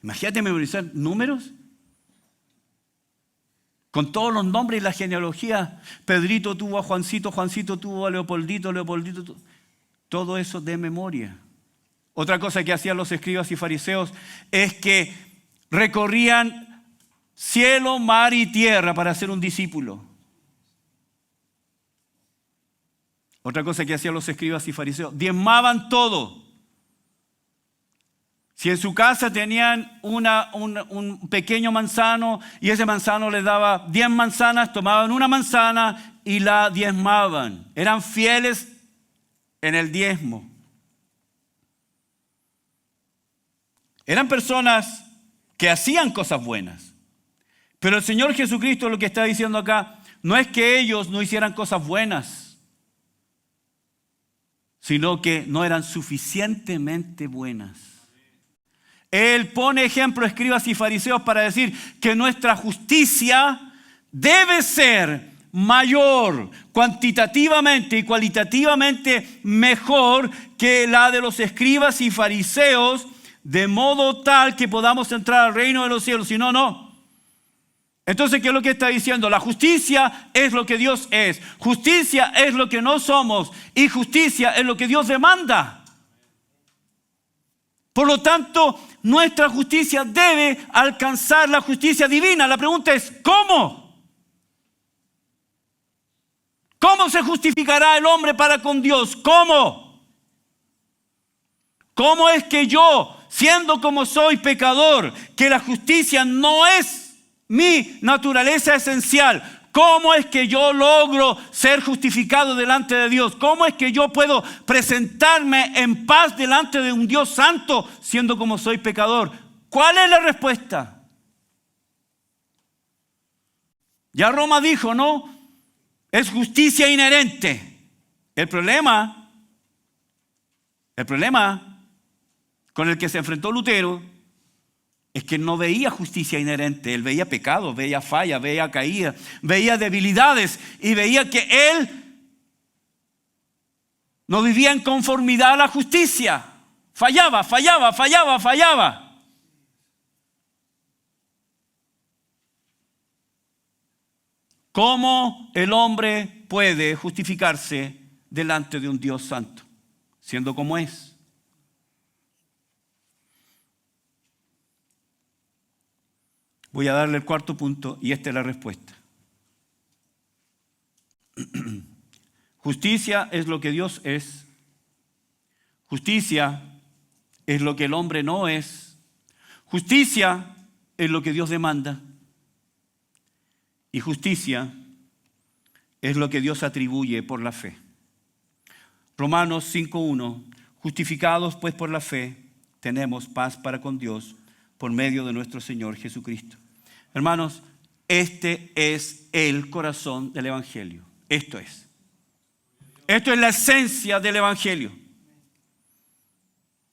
[SPEAKER 1] Imagínate memorizar números con todos los nombres y la genealogía. Pedrito tuvo a Juancito, Juancito tuvo a Leopoldito, Leopoldito, todo eso de memoria. Otra cosa que hacían los escribas y fariseos es que recorrían cielo, mar y tierra para ser un discípulo. Otra cosa que hacían los escribas y fariseos, diezmaban todo. Si en su casa tenían un pequeño manzano y ese manzano les daba 10 manzanas, tomaban una manzana y la diezmaban. Eran fieles en el diezmo. Eran personas que hacían cosas buenas. Pero el Señor Jesucristo lo que está diciendo acá no es que ellos no hicieran cosas buenas, sino que no eran suficientemente buenas. Él pone ejemplo, escribas y fariseos, para decir que nuestra justicia debe ser mayor, cuantitativamente y cualitativamente mejor que la de los escribas y fariseos, de modo tal que podamos entrar al reino de los cielos. Si no, no. Entonces, ¿qué es lo que está diciendo? La justicia es lo que Dios es. Justicia es lo que no somos. Y justicia es lo que Dios demanda. Por lo tanto, nuestra justicia debe alcanzar la justicia divina. La pregunta es, ¿cómo? ¿Cómo se justificará el hombre para con Dios? ¿Cómo? ¿Cómo es que yo, siendo como soy pecador, que la justicia no es mi naturaleza esencial, ¿Cómo es que yo logro ser justificado delante de Dios? ¿Cómo es que yo puedo presentarme en paz delante de un Dios santo siendo como soy pecador? ¿Cuál es la respuesta? Ya Roma dijo, ¿no? Es justicia inherente. El problema con el que se enfrentó Lutero es que no veía justicia inherente. Él veía pecado, veía falla, veía caída, veía debilidades y veía que él no vivía en conformidad a la justicia. Fallaba. ¿Cómo el hombre puede justificarse delante de un Dios santo, siendo como es? Voy a darle el cuarto punto y esta es la respuesta. Justicia es lo que Dios es. Justicia es lo que el hombre no es. Justicia es lo que Dios demanda. Y justicia es lo que Dios atribuye por la fe. Romanos 5:1. Justificados pues por la fe, tenemos paz para con Dios por medio de nuestro Señor Jesucristo. Hermanos, este es el corazón del Evangelio. Esto es la esencia del Evangelio.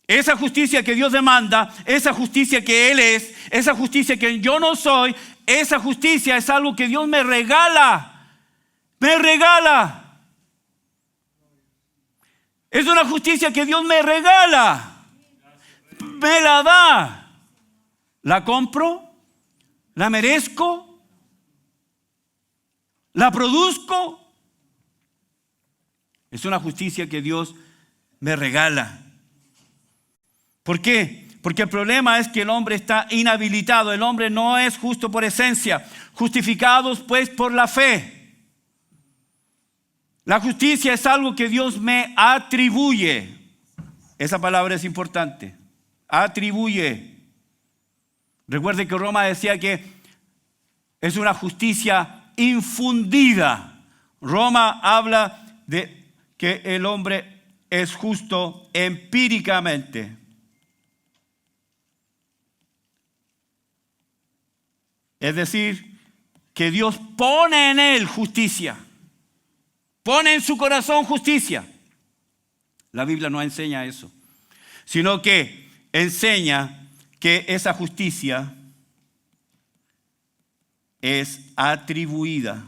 [SPEAKER 1] Esa justicia que Dios demanda, esa justicia que Él es, esa justicia que yo no soy, esa justicia es algo que Dios me regala. Me regala. Es una justicia que Dios me regala. Me la da. ¿La compro? ¿La merezco? ¿La produzco? Es una justicia que Dios me regala. ¿Por qué? Porque el problema es que el hombre está inhabilitado. El hombre no es justo por esencia. Justificados pues por la fe. La justicia es algo que Dios me atribuye. Esa palabra es importante. Atribuye. Recuerde que Roma decía que es una justicia infundida. Roma habla de que el hombre es justo empíricamente. Es decir, que Dios pone en él justicia. Pone en su corazón justicia. La Biblia no enseña eso, sino que enseña que esa justicia es atribuida.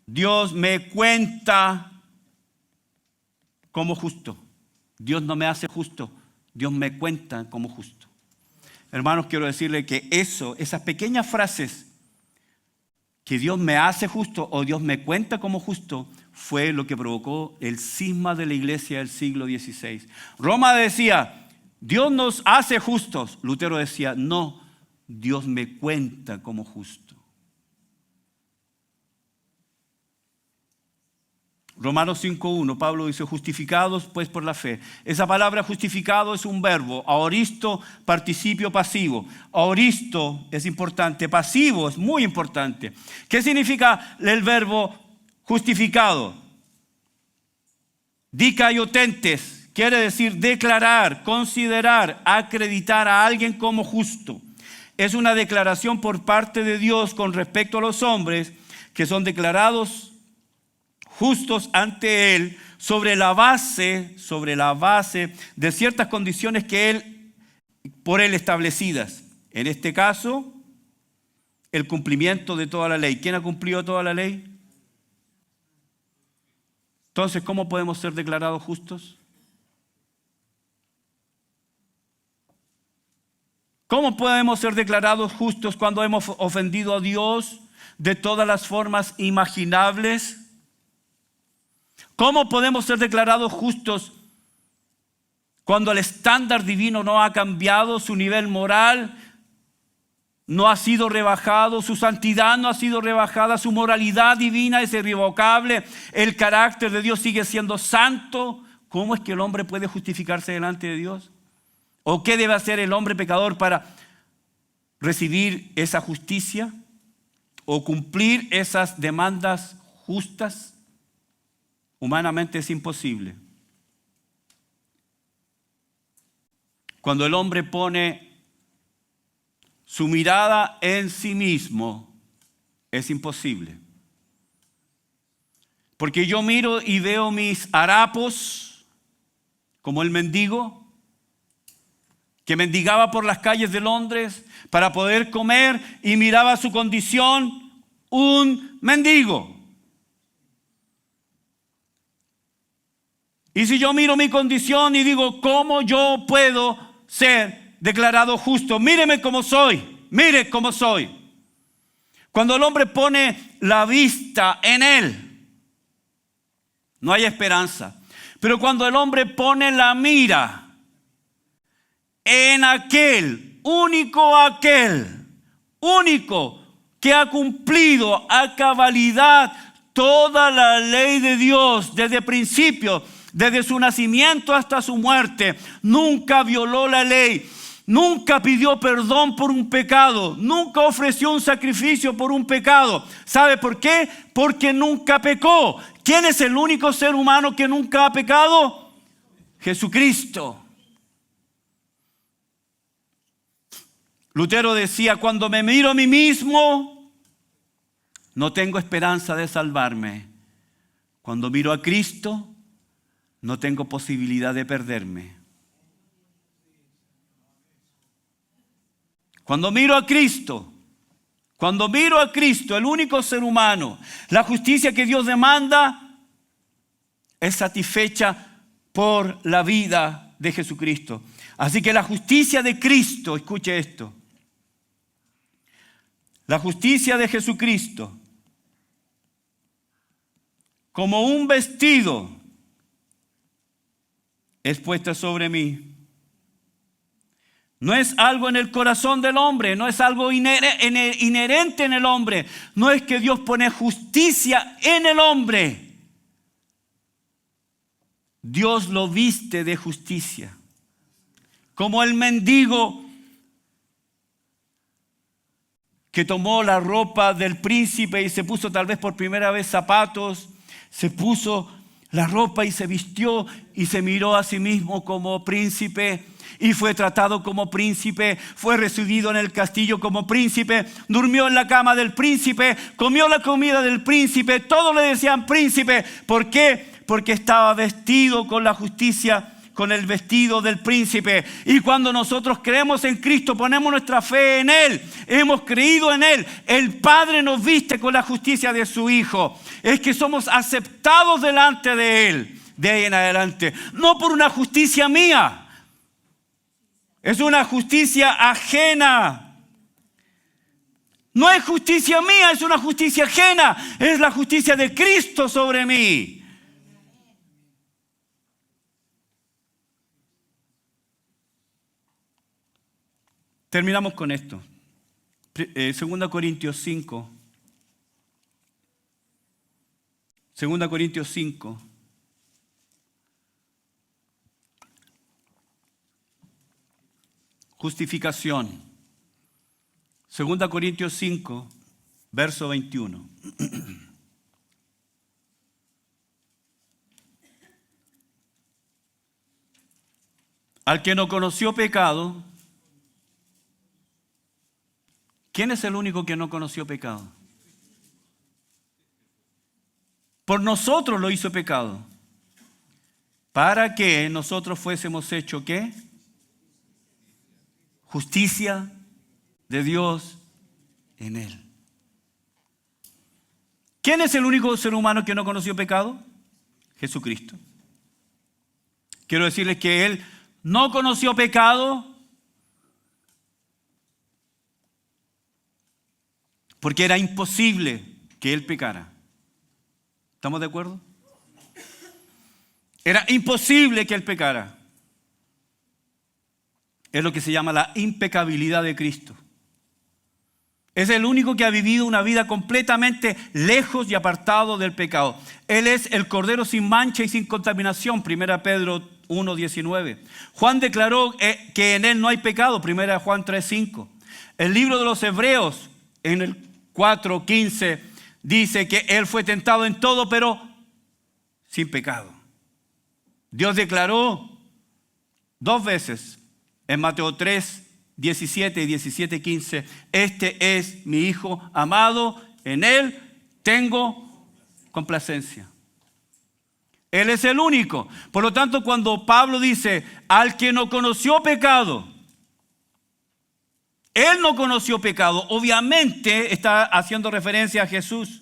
[SPEAKER 1] Dios me cuenta como justo. Dios no me hace justo, Dios me cuenta como justo. Hermanos, quiero decirle que esas pequeñas frases, que Dios me hace justo o Dios me cuenta como justo, fue lo que provocó el cisma de la iglesia del siglo XVI. Roma decía, Dios nos hace justos. Lutero decía, no, Dios me cuenta como justo. Romanos 5:1, Pablo dice, justificados pues por la fe. Esa palabra justificado es un verbo, aoristo, participio pasivo. Aoristo es importante, pasivo es muy importante. ¿Qué significa el verbo justificado? Dikaiotentes, quiere decir declarar, considerar, acreditar a alguien como justo. Es una declaración por parte de Dios con respecto a los hombres que son declarados justos ante Él sobre la base de ciertas condiciones que por Él establecidas. En este caso, el cumplimiento de toda la ley. ¿Quién ha cumplido toda la ley? Entonces, ¿cómo podemos ser declarados justos? ¿Cómo podemos ser declarados justos cuando hemos ofendido a Dios de todas las formas imaginables? ¿Cómo podemos ser declarados justos cuando el estándar divino no ha cambiado, su nivel moral no ha sido rebajado, su santidad no ha sido rebajada, su moralidad divina es irrevocable, el carácter de Dios sigue siendo santo? ¿Cómo es que el hombre puede justificarse delante de Dios? ¿O qué debe hacer el hombre pecador para recibir esa justicia o cumplir esas demandas justas? Humanamente es imposible. Cuando el hombre pone su mirada en sí mismo, es imposible. Porque yo miro y veo mis harapos, como el mendigo, que mendigaba por las calles de Londres para poder comer y miraba su condición, un mendigo. Y si yo miro mi condición y digo, ¿cómo yo puedo ser declarado justo? Míreme cómo soy, mire cómo soy. Cuando el hombre pone la vista en él, no hay esperanza. Pero cuando el hombre pone la mira en aquel único que ha cumplido a cabalidad toda la ley de Dios desde principio, desde su nacimiento hasta su muerte, nunca violó la ley, nunca pidió perdón por un pecado, nunca ofreció un sacrificio por un pecado. ¿Sabe por qué? Porque nunca pecó. ¿Quién es el único ser humano que nunca ha pecado? Jesucristo. Lutero decía, cuando me miro a mí mismo, no tengo esperanza de salvarme. Cuando miro a Cristo, no tengo posibilidad de perderme. Cuando miro a Cristo, el único ser humano, la justicia que Dios demanda es satisfecha por la vida de Jesucristo. Así que la justicia de Cristo, escuche esto, la justicia de Jesucristo, como un vestido, es puesta sobre mí. No es algo en el corazón del hombre, no es algo inherente en el hombre. No es que Dios pone justicia en el hombre. Dios lo viste de justicia. Como el mendigo que tomó la ropa del príncipe y se puso tal vez por primera vez zapatos, se puso la ropa y se vistió y se miró a sí mismo como príncipe y fue tratado como príncipe, fue recibido en el castillo como príncipe, durmió en la cama del príncipe, comió la comida del príncipe, todos le decían príncipe. ¿Por qué? Porque estaba vestido con la justicia, con el vestido del príncipe. Y cuando nosotros creemos en Cristo, ponemos nuestra fe en Él, hemos creído en Él, el Padre nos viste con la justicia de su Hijo. Es que somos aceptados delante de Él, de ahí en adelante. No por una justicia mía, es una justicia ajena. No es justicia mía, es una justicia ajena. Es la justicia de Cristo sobre mí. Terminamos con esto. 2 Corintios 5. 2 Corintios 5. Justificación. 2 Corintios 5, verso 21. Al que no conoció pecado, ¿quién es el único que no conoció pecado? Por nosotros lo hizo pecado, para que nosotros fuésemos hechos ¿qué? Justicia de Dios en Él. ¿Quién es el único ser humano que no conoció pecado? Jesucristo. Quiero decirles que Él no conoció pecado porque era imposible que Él pecara. ¿Estamos de acuerdo? Era imposible que Él pecara. Es lo que se llama la impecabilidad de Cristo. Es el único que ha vivido una vida completamente lejos y apartado del pecado. Él es el Cordero sin mancha y sin contaminación, 1 Pedro 1:19. Juan declaró que en Él no hay pecado, 1 Juan 3:5. El libro de los Hebreos, en el 4:15, dice que Él fue tentado en todo, pero sin pecado. Dios declaró 2 veces en Mateo 3:17 y 17:15, este es mi Hijo amado, en Él tengo complacencia. Él es el único. Por lo tanto, cuando Pablo dice, al que no conoció pecado, Él no conoció pecado, obviamente está haciendo referencia a Jesús.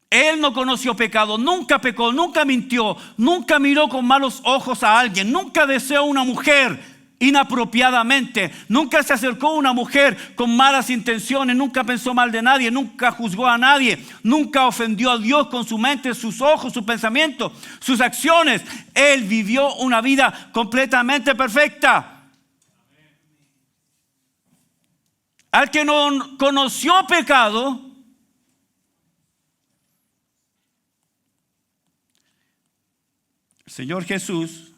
[SPEAKER 1] Él no conoció pecado, nunca pecó, nunca mintió, nunca miró con malos ojos a alguien, nunca deseó una mujer inapropiadamente, nunca se acercó a una mujer con malas intenciones, nunca pensó mal de nadie, nunca juzgó a nadie, nunca ofendió a Dios con su mente, sus ojos, sus pensamientos, sus acciones. Él vivió una vida completamente perfecta. Al que no conoció pecado, el Señor Jesús,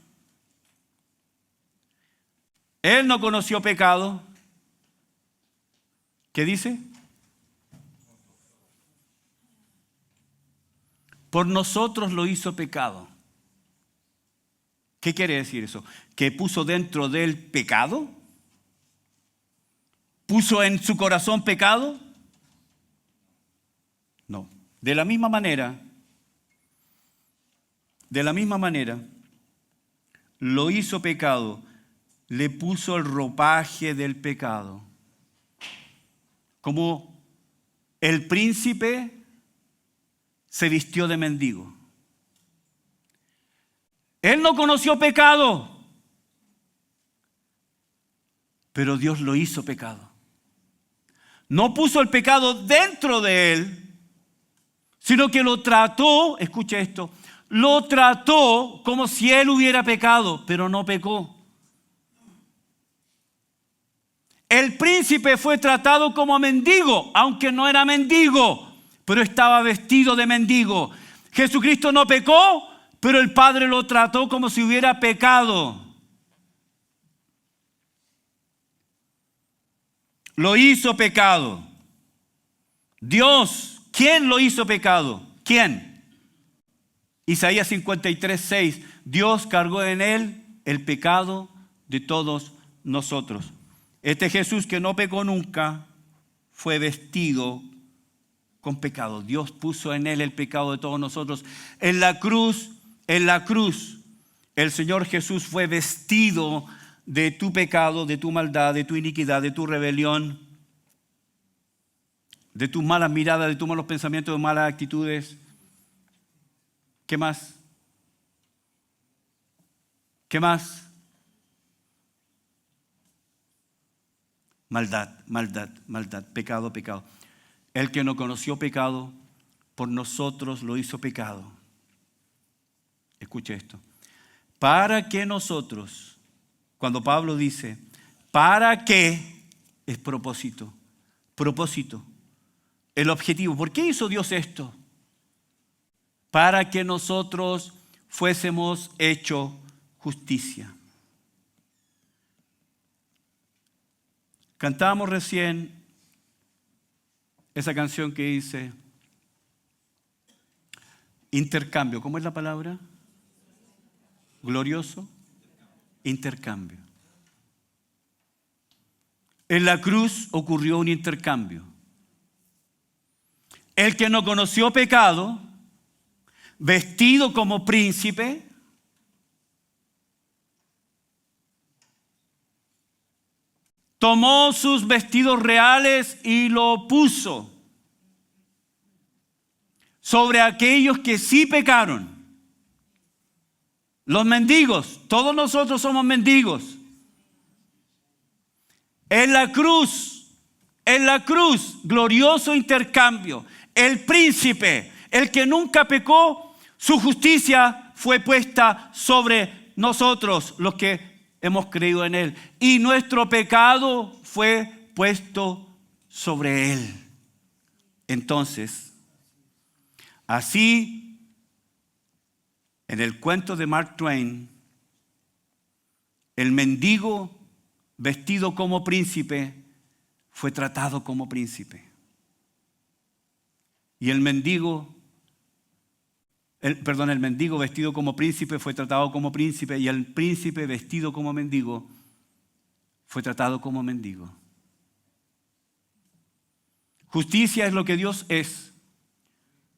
[SPEAKER 1] Él no conoció pecado. ¿Qué dice? Por nosotros lo hizo pecado. ¿Qué quiere decir eso? ¿Que puso dentro de él pecado? ¿Puso en su corazón pecado? No. De la misma manera, lo hizo pecado, le puso el ropaje del pecado. Como el príncipe se vistió de mendigo. Él no conoció pecado, pero Dios lo hizo pecado. No puso el pecado dentro de él, sino que lo trató, escucha esto, lo trató como si él hubiera pecado, pero no pecó. El príncipe fue tratado como mendigo, aunque no era mendigo, pero estaba vestido de mendigo. Jesucristo no pecó, pero el Padre lo trató como si hubiera pecado. Lo hizo pecado. Dios, ¿quién lo hizo pecado? ¿Quién? Isaías 53:6. Dios cargó en él el pecado de todos nosotros. Este Jesús que no pecó nunca fue vestido con pecado. Dios puso en él el pecado de todos nosotros. En la cruz, el Señor Jesús fue vestido de tu pecado, de tu maldad, de tu iniquidad, de tu rebelión, de tus malas miradas, de tus malos pensamientos, de malas actitudes. ¿Qué más? ¿Qué más? Maldad, pecado. El que no conoció pecado, por nosotros lo hizo pecado. Escuche esto. Para que nosotros, cuando Pablo dice, ¿para qué? Es propósito. El objetivo. ¿Por qué hizo Dios esto? Para que nosotros fuésemos hecho justicia. Cantábamos recién esa canción que dice intercambio. ¿Cómo es la palabra? Glorioso intercambio. En la cruz ocurrió un intercambio. El que no conoció pecado, vestido como príncipe, tomó sus vestidos reales y lo puso sobre aquellos que sí pecaron. Los mendigos, todos nosotros somos mendigos. En la cruz, glorioso intercambio. El príncipe, el que nunca pecó, su justicia fue puesta sobre nosotros, los que hemos creído en él. Y nuestro pecado fue puesto sobre él. Entonces, así, en el cuento de Mark Twain, el mendigo vestido como príncipe, fue tratado como príncipe. Y el mendigo vestido como príncipe fue tratado como príncipe, y el príncipe vestido como mendigo fue tratado como mendigo. Justicia es lo que Dios es.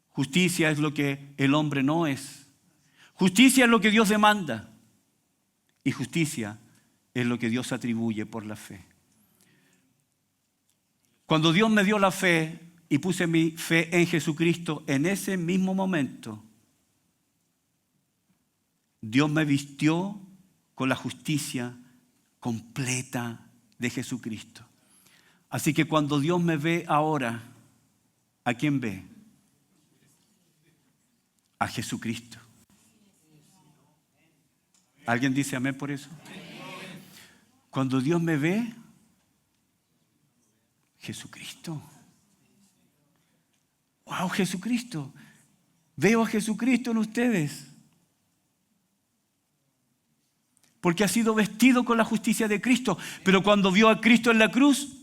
[SPEAKER 1] Justicia es lo que el hombre no es. Justicia es lo que Dios demanda. Y justicia es lo que Dios atribuye por la fe. Cuando Dios me dio la fe y puse mi fe en Jesucristo, en ese mismo momento, Dios me vistió con la justicia completa de Jesucristo. Así que cuando Dios me ve ahora, ¿a quién ve? A Jesucristo. ¿Alguien dice amén por eso? Cuando Dios me ve, Jesucristo. ¡Wow, Jesucristo! Veo a Jesucristo en ustedes. Porque ha sido vestido con la justicia de Cristo. Pero cuando vio a Cristo en la cruz,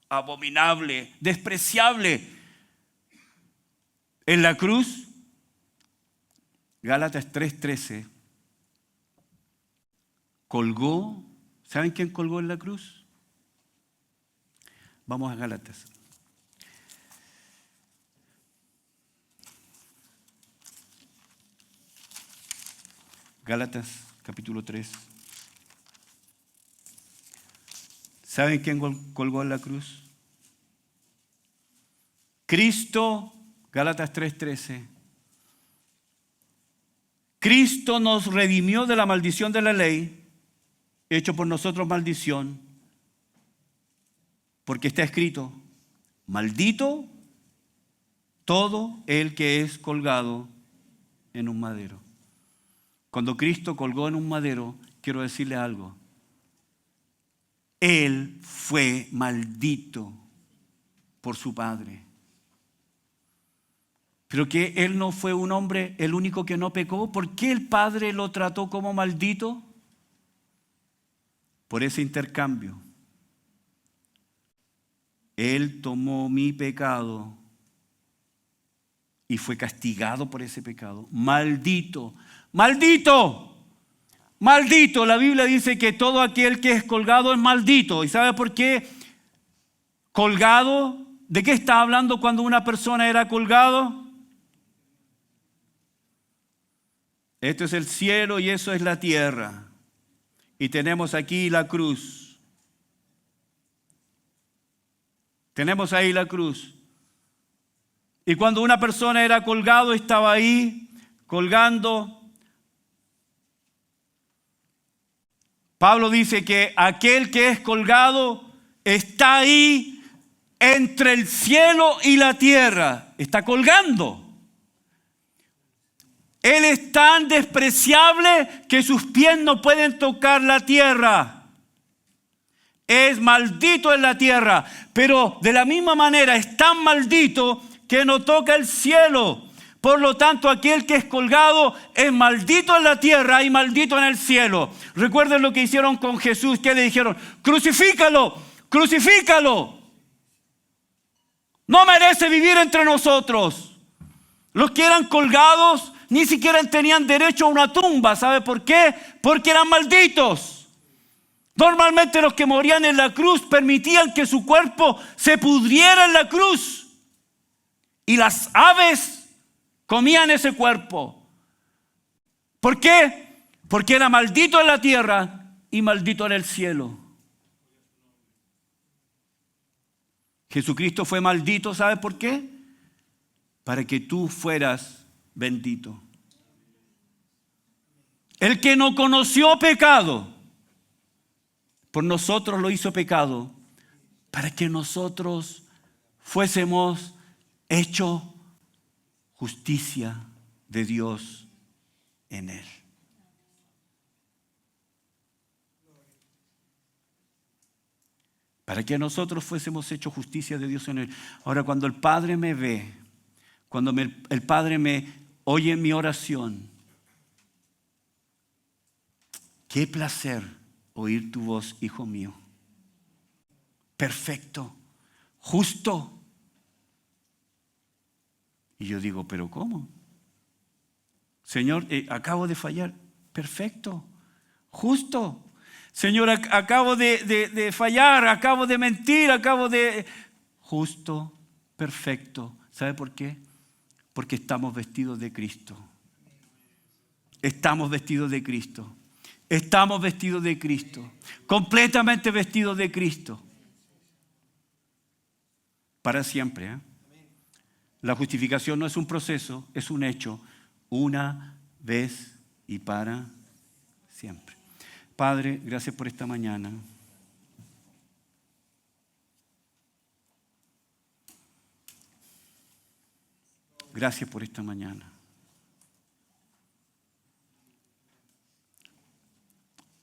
[SPEAKER 1] abominable, despreciable. En la cruz, Gálatas 3:13, colgó. ¿Saben quién colgó en la cruz? Vamos a Gálatas. Gálatas capítulo 3. ¿Saben quién colgó en la cruz? Cristo, Gálatas 3:13. Cristo nos redimió de la maldición de la ley, hecho por nosotros maldición, porque está escrito: maldito todo el que es colgado en un madero. Cuando Cristo colgó en un madero, quiero decirle algo. Él fue maldito por su Padre. Pero que Él no fue un hombre el único que no pecó. ¿Por qué el Padre lo trató como maldito? Por ese intercambio. Él tomó mi pecado y fue castigado por ese pecado. Maldito, maldito, maldito. La Biblia dice que todo aquel que es colgado es maldito. ¿Y sabe por qué? Colgado. ¿De qué está hablando cuando una persona era colgado? Esto es el cielo y eso es la tierra. Y tenemos aquí la cruz. Tenemos ahí la cruz. Y cuando una persona era colgado, estaba ahí, colgando. Pablo dice que aquel que es colgado está ahí entre el cielo y la tierra. Está colgando. Él es tan despreciable que sus pies no pueden tocar la tierra. Es maldito en la tierra, pero de la misma manera es tan maldito que no toca el cielo. Por lo tanto, aquel que es colgado es maldito en la tierra y maldito en el cielo. Recuerden lo que hicieron con Jesús, que le dijeron: crucifícalo, crucifícalo. No merece vivir entre nosotros. Los que eran colgados ni siquiera tenían derecho a una tumba. ¿Sabe por qué? Porque eran malditos. Normalmente los que morían en la cruz permitían que su cuerpo se pudriera en la cruz. Y las aves comían ese cuerpo. ¿Por qué? Porque era maldito en la tierra y maldito en el cielo. Jesucristo fue maldito, ¿sabes por qué? Para que tú fueras bendito. El que no conoció pecado, por nosotros lo hizo pecado, para que nosotros fuésemos hechos justicia de Dios en él. Para que nosotros fuésemos hechos justicia de Dios en él. Ahora, cuando el Padre me ve, cuando el Padre me oye en mi oración, qué placer oír tu voz, hijo mío. Perfecto, justo. Y yo digo, ¿pero cómo? Señor, acabo de fallar. Perfecto, justo. Señor, acabo de fallar, acabo de mentir, Justo, perfecto. ¿Sabe por qué? Porque estamos vestidos de Cristo. Estamos vestidos de Cristo. Estamos vestidos de Cristo. Completamente vestidos de Cristo. Para siempre. La justificación no es un proceso, es un hecho. Una vez y para siempre. Padre, gracias por esta mañana. Gracias por esta mañana.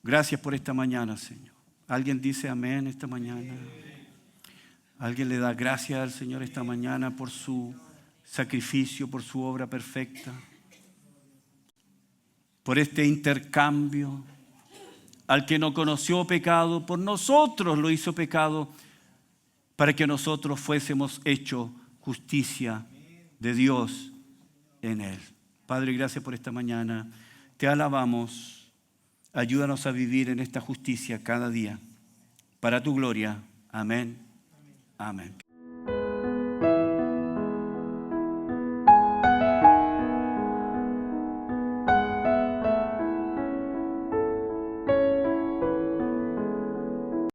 [SPEAKER 1] Gracias por esta mañana, Señor. ¿Alguien dice amén esta mañana? ¿Alguien le da gracias al Señor esta mañana por su sacrificio, por su obra perfecta? Por este intercambio. Al que no conoció pecado, por nosotros lo hizo pecado, para que nosotros fuésemos hechos justicia de Dios en Él. Padre, gracias por esta mañana. Te alabamos. Ayúdanos a vivir en esta justicia cada día. Para tu gloria. Amén. Amén.